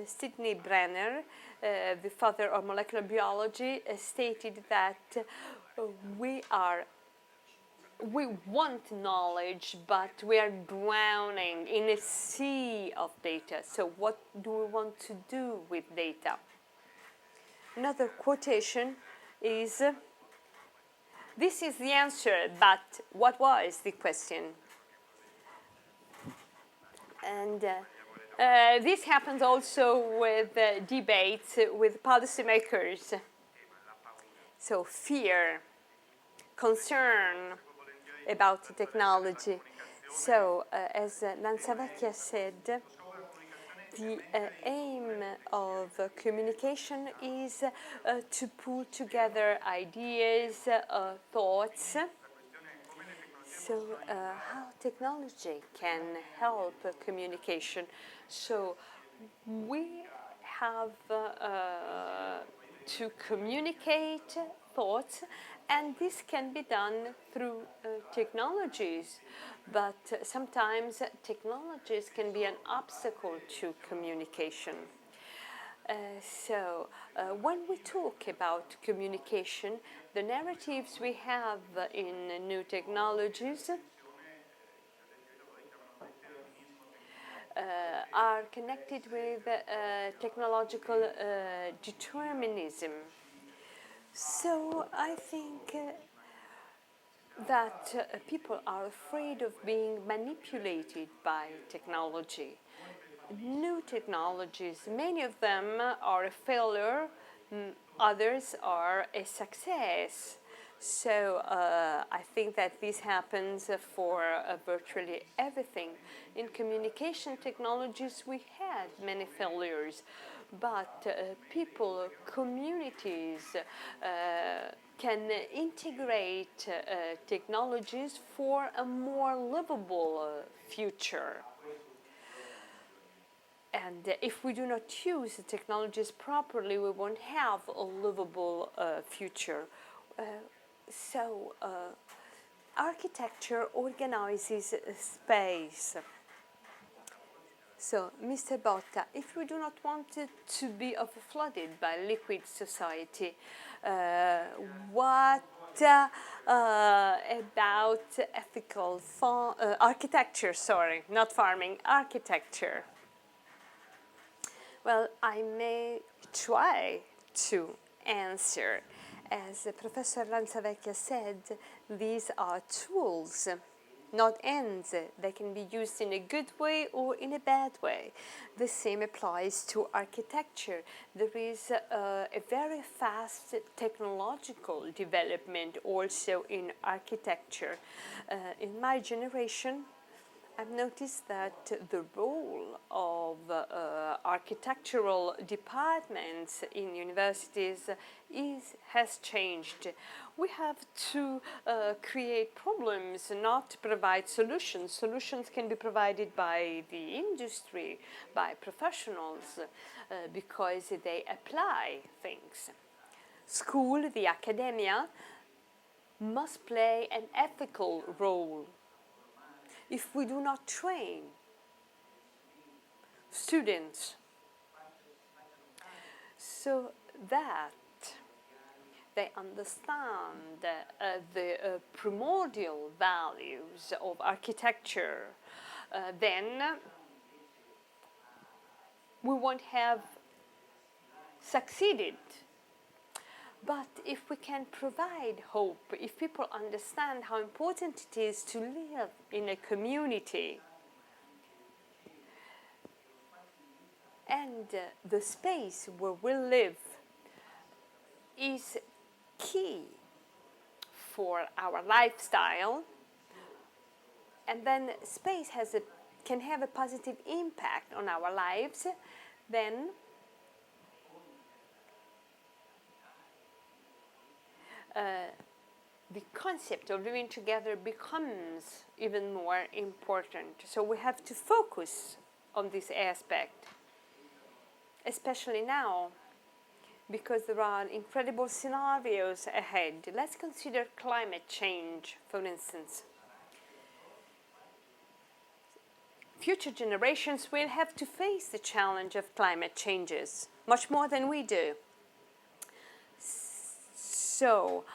Sidney Brenner, the father of molecular biology, stated that we want knowledge, but we are drowning in a sea of data. So what do we want to do with data? Another quotation is, this is the answer, but what was the question? And this happens also with debates with policymakers. So fear, concern about technology. So as Lansavecchia said, the aim of communication is to pull together ideas, thoughts. So how technology can help communication. So we have to communicate thoughts, and this can be done through technologies. But sometimes technologies can be an obstacle to communication. So when we talk about communication, the narratives we have in new technologies are connected with technological determinism. So I think that people are afraid of being manipulated by technology. New technologies, many of them are a failure, others are a success. So I think that this happens for virtually everything. In communication technologies, we had many failures, but people, communities can integrate technologies for a more livable future. And if we do not use the technologies properly, we won't have a livable future. So architecture organizes space. So, Mr. Botta, if we do not want it to be overflooded by liquid society, what about ethical architecture? Sorry, not farming, architecture. Well, I may try to answer. As Professor Lanzavecchia said, these are tools, not ends. They can be used in a good way or in a bad way. The same applies to architecture. There is a very fast technological development also in architecture. In my generation, I've noticed that the role of architectural departments in universities has changed. We have to create problems, not provide solutions. Solutions can be provided by the industry, by professionals, because they apply things. School, the academia, must play an ethical role. If we do not train students so that they understand the primordial values of architecture, then we won't have succeeded. But if we can provide hope, if people understand how important it is to live in a community, and the space where we live is key for our lifestyle, and then space can have a positive impact on our lives, then the concept of living together becomes even more important. So we have to focus on this aspect, especially now, because there are incredible scenarios ahead. Let's consider climate change, for instance. Future generations will have to face the challenge of climate changes, much more than we do. So,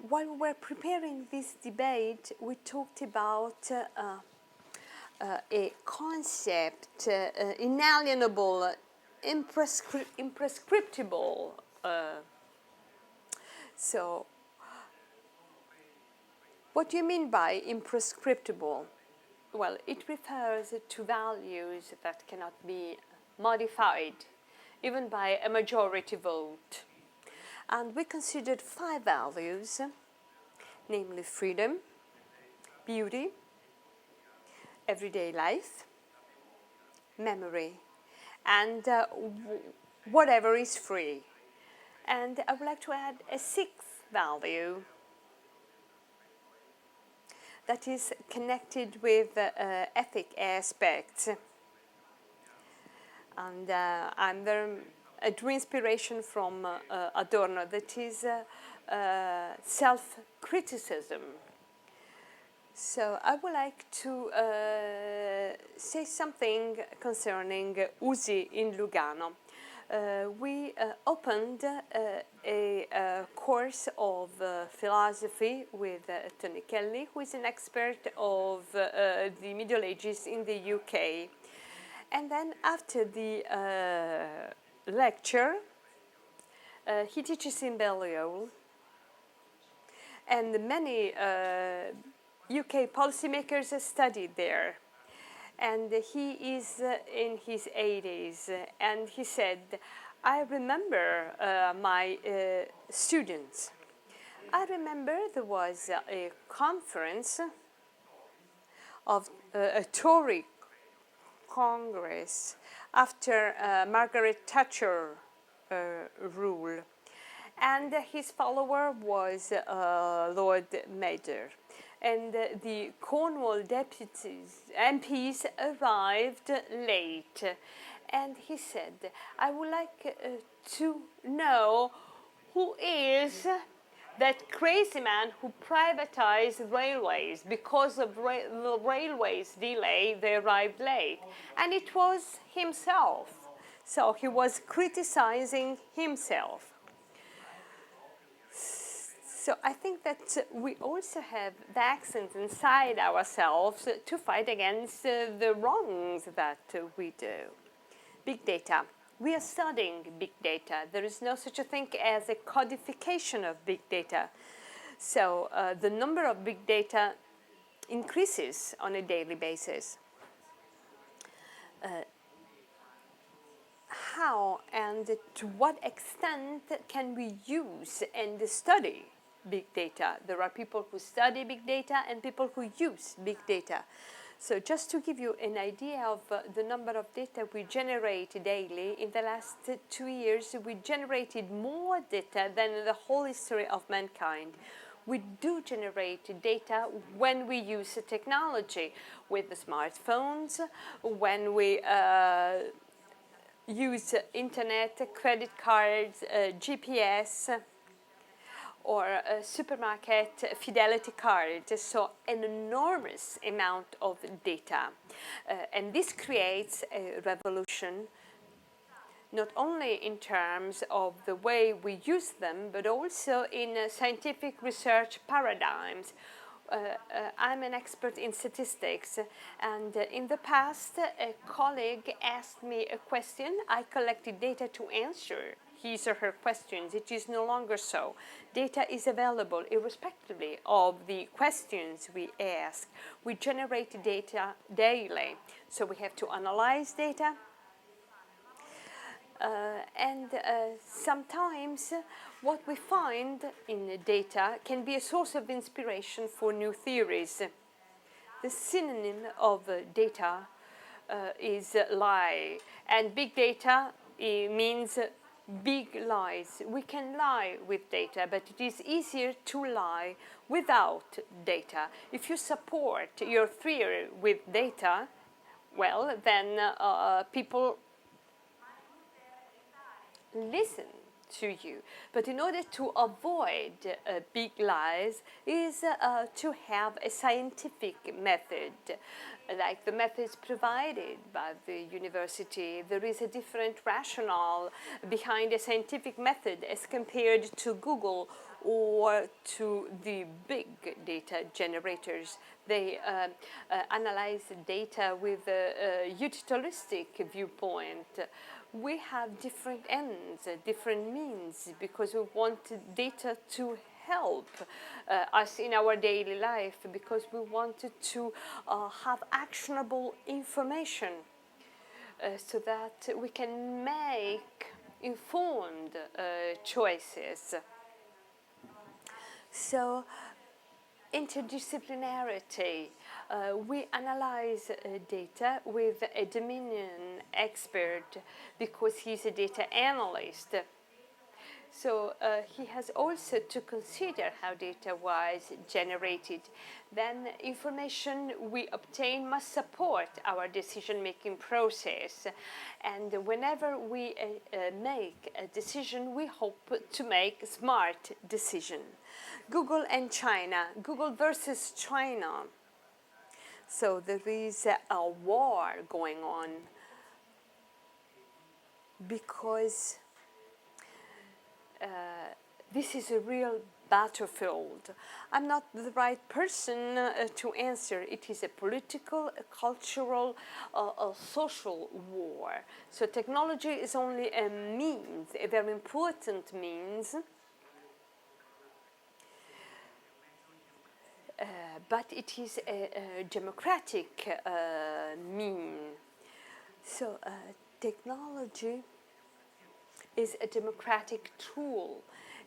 while we were preparing this debate, we talked about a concept, inalienable, imprescriptible. So, what do you mean by imprescriptible? Well, it refers to values that cannot be modified, even by a majority vote. And we considered 5 values, namely freedom, beauty, everyday life, memory, and whatever is free. And I would like to add a 6th value that is connected with ethic aspects. And I drew inspiration from Adorno, that is self-criticism. So I would like to say something concerning USI in Lugano. We opened a course of philosophy with Tony Kelly, who is an expert of the Middle Ages in the UK. And then after the lecture, he teaches in Balliol, and many UK policymakers studied there. And he is in his 80s, and he said, I remember my students. I remember there was a conference of a Tory Congress after Margaret Thatcher rule, and his follower was Lord Mayor. and the Cornwall deputies, MPs, arrived late. And he said, I would like to know who is that crazy man who privatized railways. Because of the railways delay, they arrived late. And it was himself. So he was criticizing himself. So I think that we also have the accent inside ourselves to fight against the wrongs that we do. Big data. We are studying big data. There is no such a thing as a codification of big data. So the number of big data increases on a daily basis. How and to what extent can we use and study big data? There are people who study big data and people who use big data. So just to give you an idea of the number of data we generate daily, in the last 2 years we generated more data than in the whole history of mankind. We do generate data when we use technology with the smartphones, when we use internet, credit cards, GPS, or a supermarket fidelity card. So an enormous amount of data. And this creates a revolution, not only in terms of the way we use them, but also in scientific research paradigms. I'm an expert in statistics, and in the past, a colleague asked me a question. I collected data to answer his or her questions. It is no longer so. Data is available irrespectively of the questions we ask. We generate data daily, so we have to analyze data. And sometimes what we find in the data can be a source of inspiration for new theories. The synonym of data is lie, and big data means big lies. We can lie with data, but it is easier to lie without data. If you support your theory with data, well, then people listen to you. But in order to avoid big lies is to have a scientific method, like the methods provided by the university. There is a different rationale behind a scientific method as compared to Google or to the big data generators. They analyze data with a utilitaristic viewpoint. We have different ends, different means, because we want data to help us in our daily life, because we wanted to have actionable information so that we can make informed choices. So, interdisciplinarity. We analyze data with a Dominion expert because he's a data analyst. So he has also to consider how data was generated. Then information we obtain must support our decision-making process. And whenever we make a decision, we hope to make a smart decision. Google and China, Google versus China. So there is a war going on because this is a real battlefield. I'm not the right person to answer. It is a political, a cultural, a social war. So technology is only a means, a very important means. But it is a democratic mean. So technology is a democratic tool.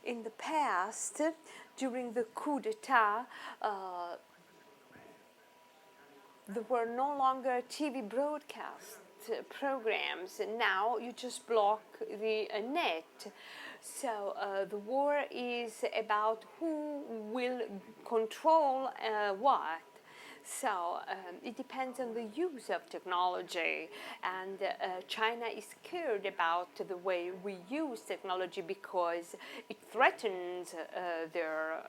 In the past, during the coup d'etat, there were no longer TV broadcasts programs. Now you just block the net. So the war is about who will control what. So it depends on the use of technology, and China is scared about the way we use technology because it threatens their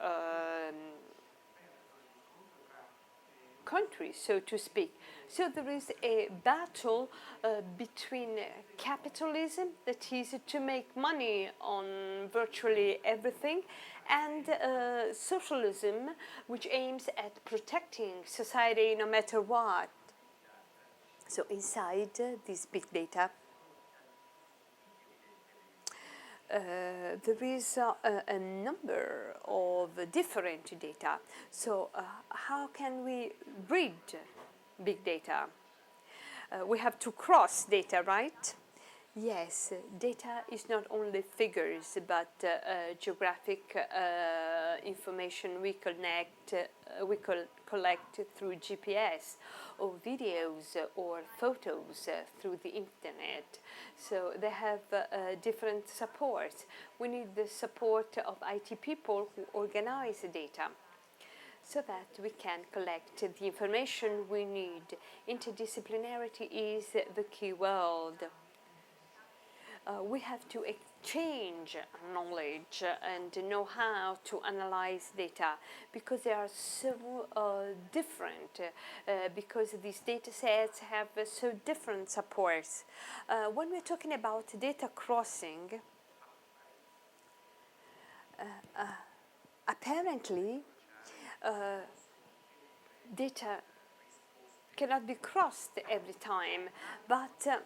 country, so to speak. So there is a battle between capitalism, that is to make money on virtually everything, and socialism, which aims at protecting society no matter what. So inside this big data, there is a number of different data. So how can we read big data? We have to cross data, right? Yes, data is not only figures, but geographic information we collect through GPS, or videos or photos through the internet. So they have different supports. We need the support of IT people who organize the data, so that we can collect the information we need. Interdisciplinarity is the key word. We have to exchange knowledge and know how to analyze data, because they are so different, because these data sets have so different supports. When we're talking about data crossing, apparently data cannot be crossed every time, but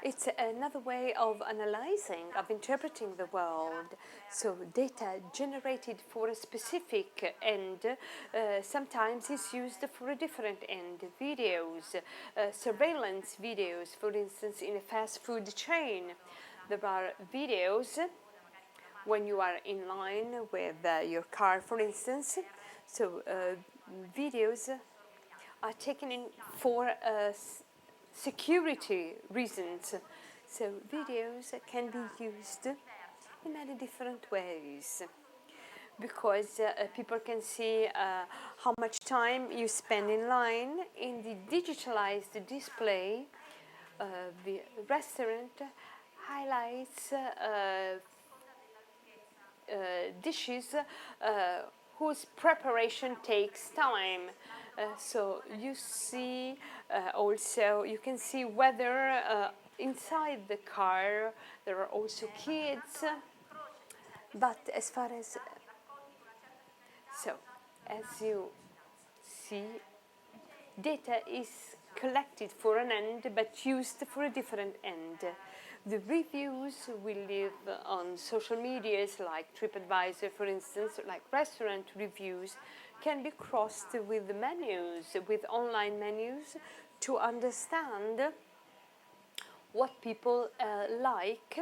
it's another way of analyzing, of interpreting the world. So data generated for a specific end sometimes is used for a different end. Videos, surveillance videos, for instance, in a fast food chain. There are videos when you are in line with your car, for instance. So videos are taken in for security reasons. So videos can be used in many different ways, because people can see how much time you spend in line. In the digitalized display, the restaurant highlights dishes whose preparation takes time. So you see also, you can see whether inside the car there are also kids. But as far as, so as you see, data is collected for an end but used for a different end. The reviews we live on social medias like TripAdvisor, for instance, like restaurant reviews, can be crossed with the menus, with online menus, to understand what people like,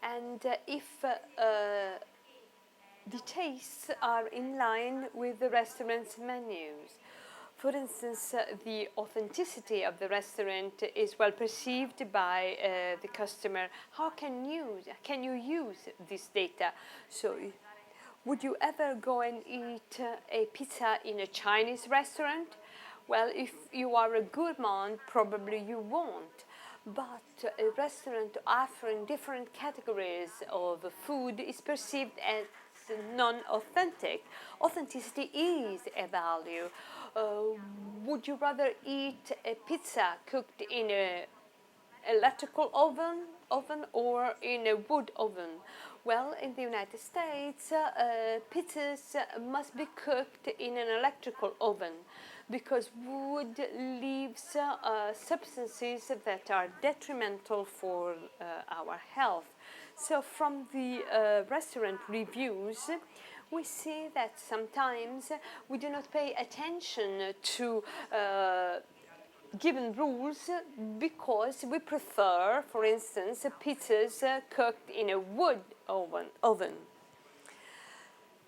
and if the tastes are in line with the restaurant's menus. For instance, the authenticity of the restaurant is well perceived by the customer. How can you use this data? So, would you ever go and eat a pizza in a Chinese restaurant? Well, if you are a gourmand, probably you won't. But a restaurant offering different categories of food is perceived as non-authentic. Authenticity is a value. Would you rather eat a pizza cooked in an electrical oven or in a wood oven? Well, in the United States, pizzas must be cooked in an electrical oven, because wood leaves substances that are detrimental for our health. So from the restaurant reviews, we see that sometimes we do not pay attention to given rules, because we prefer, for instance, pizzas cooked in a wood oven.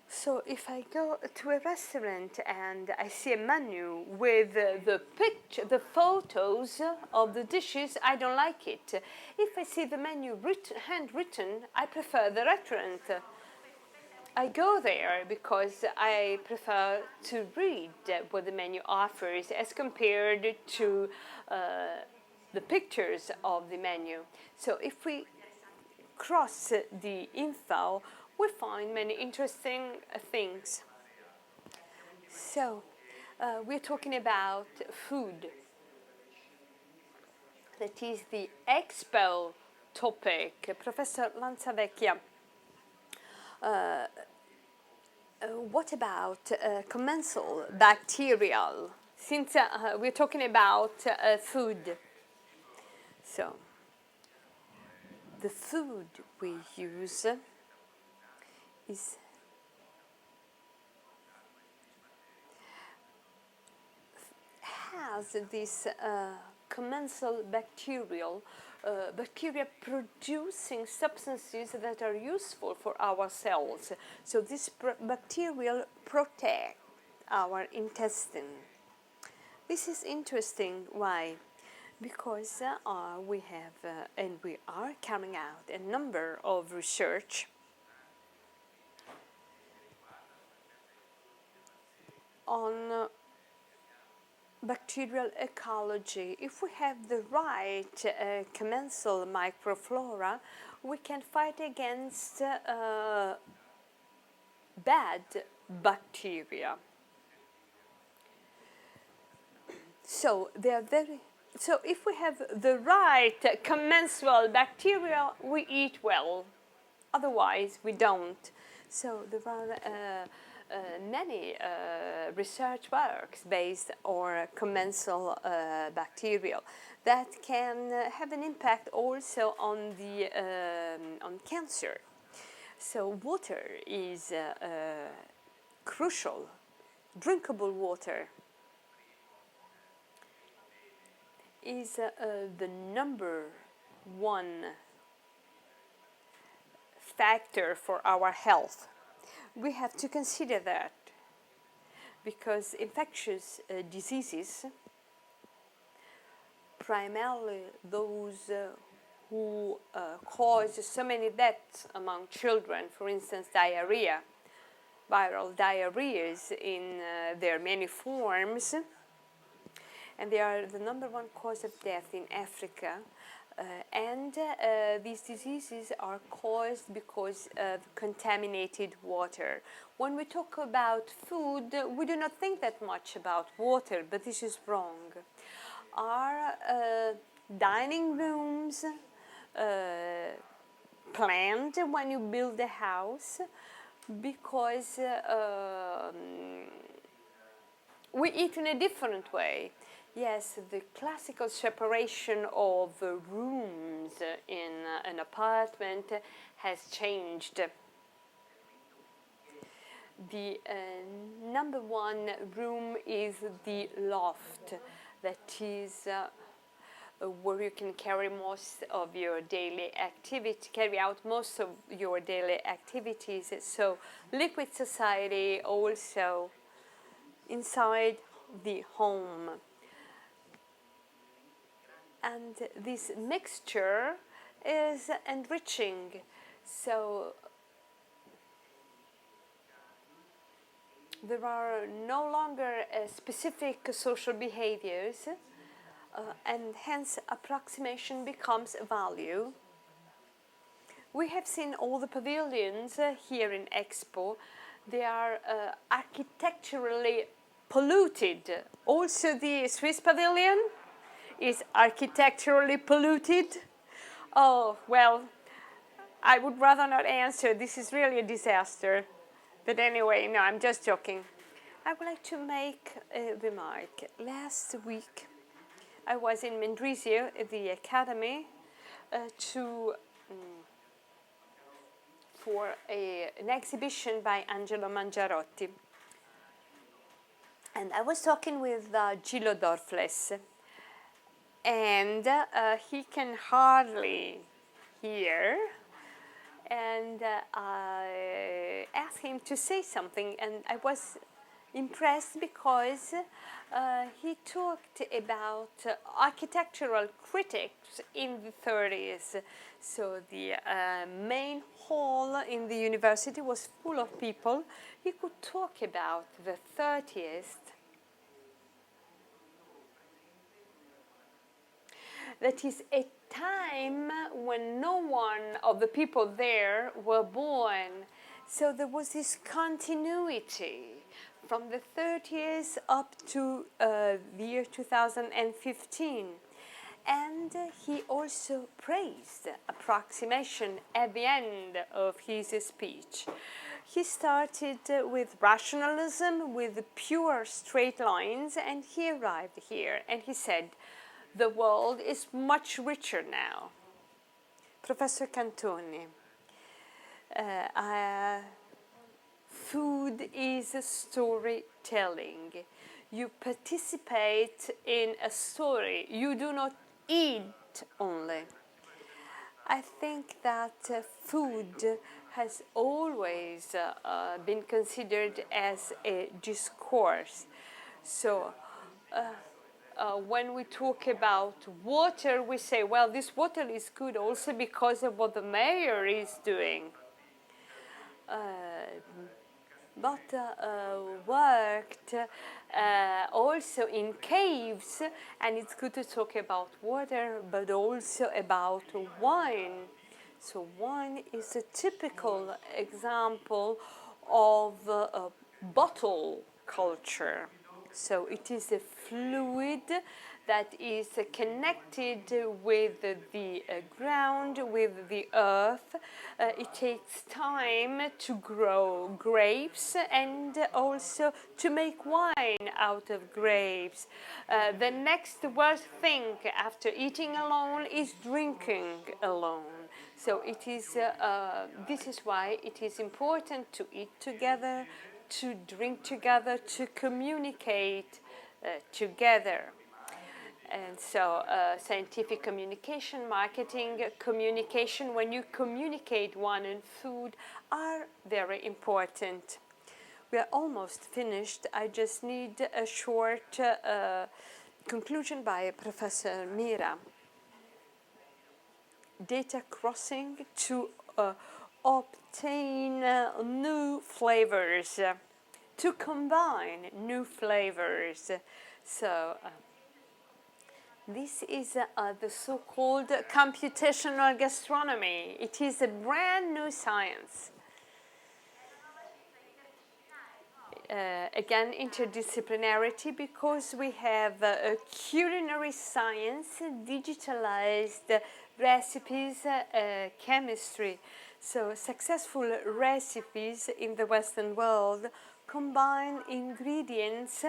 So if I go to a restaurant and I see a menu with the photos of the dishes, I don't like it. If I see the menu handwritten, I prefer the restaurant. I go there because I prefer to read what the menu offers as compared to the pictures of the menu. So if we cross the info, we find many interesting things. So we're talking about food. That is the expo topic. Professor Lanzavecchia, what about commensal bacterial? Since we're talking about food, so the food we use is has this commensal bacterial bacteria producing substances that are useful for our cells. So this bacterial protect our intestine. This is interesting. Why? Because we have and we are carrying out a number of research on bacterial ecology. If we have the right commensal microflora, we can fight against bad bacteria. So they are very. So if we have the right commensal bacteria, we eat well. Otherwise, we don't. So there are many research works based on commensal bacterial that can have an impact also on the on cancer. So water is crucial. Drinkable water is the number one factor for our health. We have to consider that because infectious diseases, primarily those who cause so many deaths among children, for instance, diarrhea, viral diarrheas in their many forms, and they are the number one cause of death in Africa. And these diseases are caused because of contaminated water. When we talk about food, we do not think that much about water, but this is wrong. Our dining rooms planned when you build a house because we eat in a different way. Yes, the classical separation of rooms in an apartment has changed. The number one room is the loft, that is where you can carry most of your daily activity, carry out most of your daily activities. So liquid society also inside the home. And this mixture is enriching. So there are no longer specific social behaviors, and hence approximation becomes a value. We have seen all the pavilions here in Expo. They are architecturally polluted. Also the Swiss pavilion is architecturally polluted. Oh, well, I would rather not answer. This is really a disaster. But anyway, no, I'm just joking. I would like to make a remark. Last week, I was in Mendrisio at the academy for an exhibition by Angelo Mangiarotti. And I was talking with Gillo Dorfles, and he can hardly hear, and I asked him to say something, and I was impressed because he talked about architectural critics in the 30s. So the main hall in the university was full of people. He could talk about the 30s. That is a time when no one of the people there were born. So there was this continuity from the 30s up to the year 2015. And he also praised approximation at the end of his speech. He started with rationalism, with pure straight lines, and he arrived here and he said, the world is much richer now. Professor Cantoni, food is storytelling. You participate in a story. You do not eat only. I think that food has always been considered as a discourse. So when we talk about water, we say, well, this water is good also because of what the mayor is doing. But worked also in caves, and it's good to talk about water, but also about wine. So wine is a typical example of bottle culture. So it is a fluid that is connected with the ground, with the earth. It takes time to grow grapes and also to make wine out of grapes. The next worst thing after eating alone is drinking alone. So it is. This is why it is important to eat together, to drink together, to communicate together. And so scientific communication, marketing, communication, when you communicate wine and food, are very important. We are almost finished. I just need a short conclusion by Professor Mira. Data crossing to obtain new flavors, to combine new flavors. So this is the so-called computational gastronomy. It is a brand new science. Again, interdisciplinarity, because we have a culinary science, digitalized recipes, chemistry. So successful recipes in the Western world combine ingredients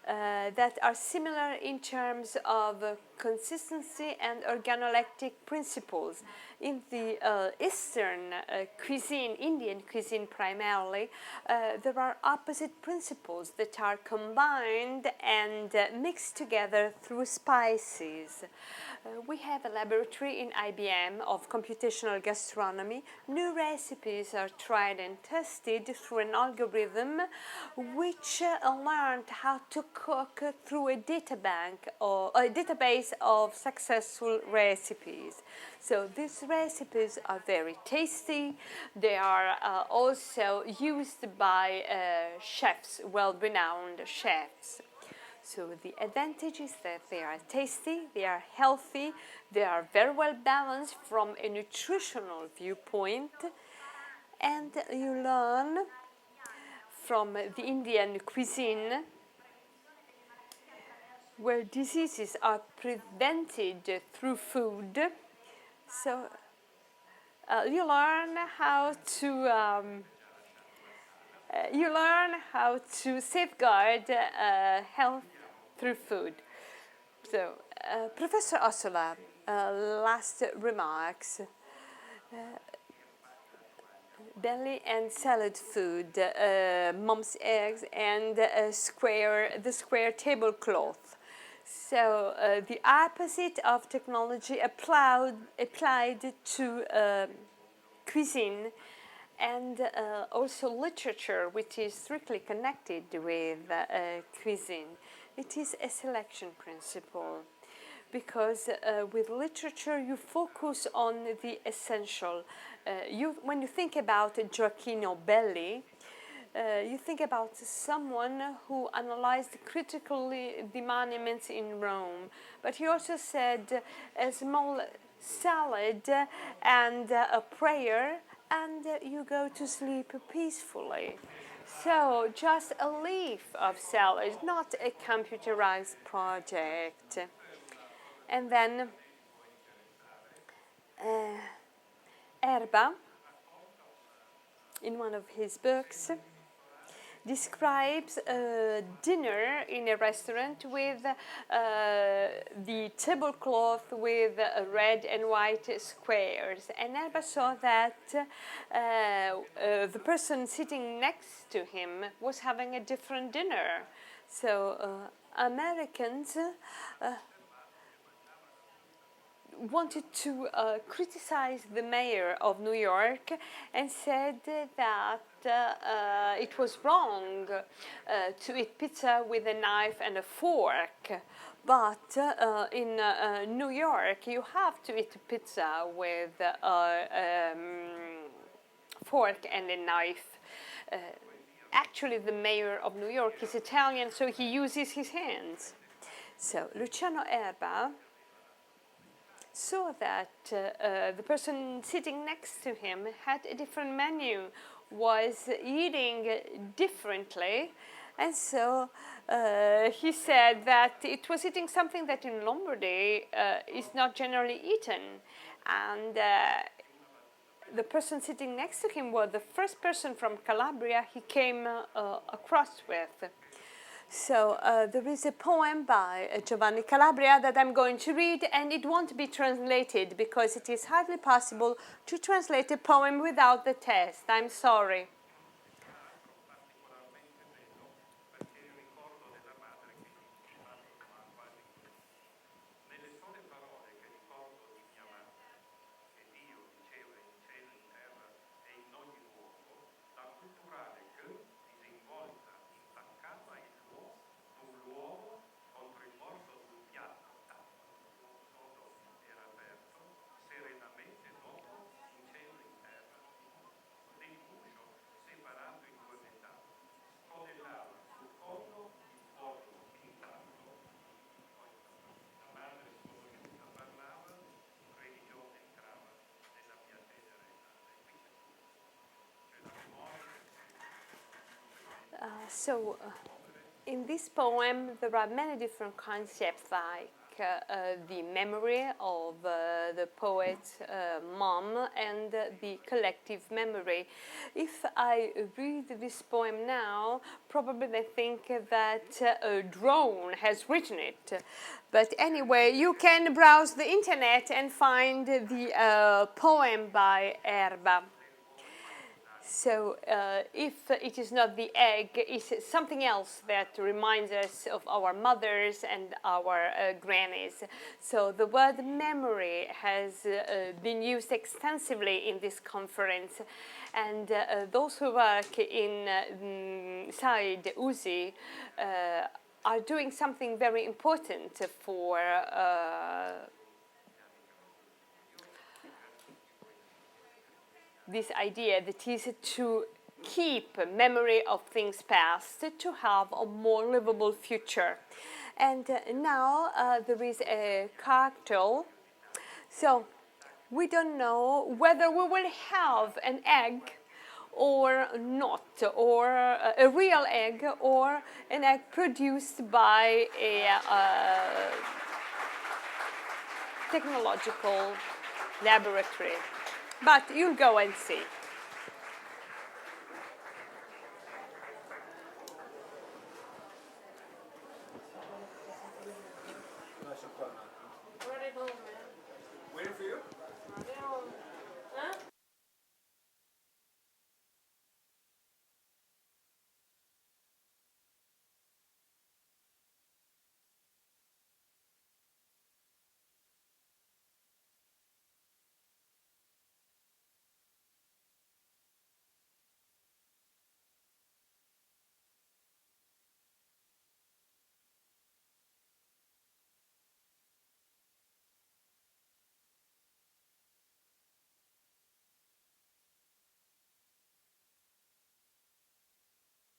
that are similar in terms of consistency and organoleptic principles. In the Eastern cuisine, Indian cuisine primarily, there are opposite principles that are combined and mixed together through spices. We have a laboratory in IBM of computational gastronomy. New recipes are tried and tested through an algorithm which learned how to cook through a data bank or a database of successful recipes. So these recipes are very tasty. They are also used by chefs, well-renowned chefs. So the advantage is that they are tasty, they are healthy, they are very well balanced from a nutritional viewpoint, and you learn from the Indian cuisine where diseases are prevented through food. So you learn how to safeguard health through food. So, Professor Ossola, last remarks. Belly and salad food, mom's eggs, and the square tablecloth. So the opposite of technology applied to cuisine and also literature, which is strictly connected with cuisine. It is a selection principle, because with literature you focus on the essential. When you think about Gioacchino Belli, you think about someone who analyzed critically the monuments in Rome, but he also said a small salad and a prayer, and you go to sleep peacefully. So just a leaf of salad, not a computerized project. And then Erba, in one of his books, describes a dinner in a restaurant with the tablecloth with red and white squares. And Erba saw that the person sitting next to him was having a different dinner. So Americans wanted to criticize the mayor of New York and said that it was wrong to eat pizza with a knife and a fork. But in New York, you have to eat pizza with a fork and a knife. Actually, the mayor of New York is Italian, so he uses his hands. So Luciano Erba saw that the person sitting next to him had a different menu, was eating differently, and so he said that it was eating something that in Lombardy is not generally eaten, and the person sitting next to him was the first person from Calabria he came across with. So there is a poem by Giovanni Calabria that I'm going to read, and it won't be translated because it is hardly possible to translate a poem without the text. I'm sorry. In this poem, there are many different concepts, like the memory of the poet's mom and the collective memory. If I read this poem now, probably they think that a drone has written it. But anyway, you can browse the internet and find the poem by Erba. So if it is not the egg, it's something else that reminds us of our mothers and our grannies. So the word memory has been used extensively in this conference. And those who work inside USI are doing something very important for this idea, that is to keep memory of things past, to have a more livable future. And now there is a cocktail. So we don't know whether we will have an egg or not, or a real egg, or an egg produced by a technological laboratory. But you'll go and see.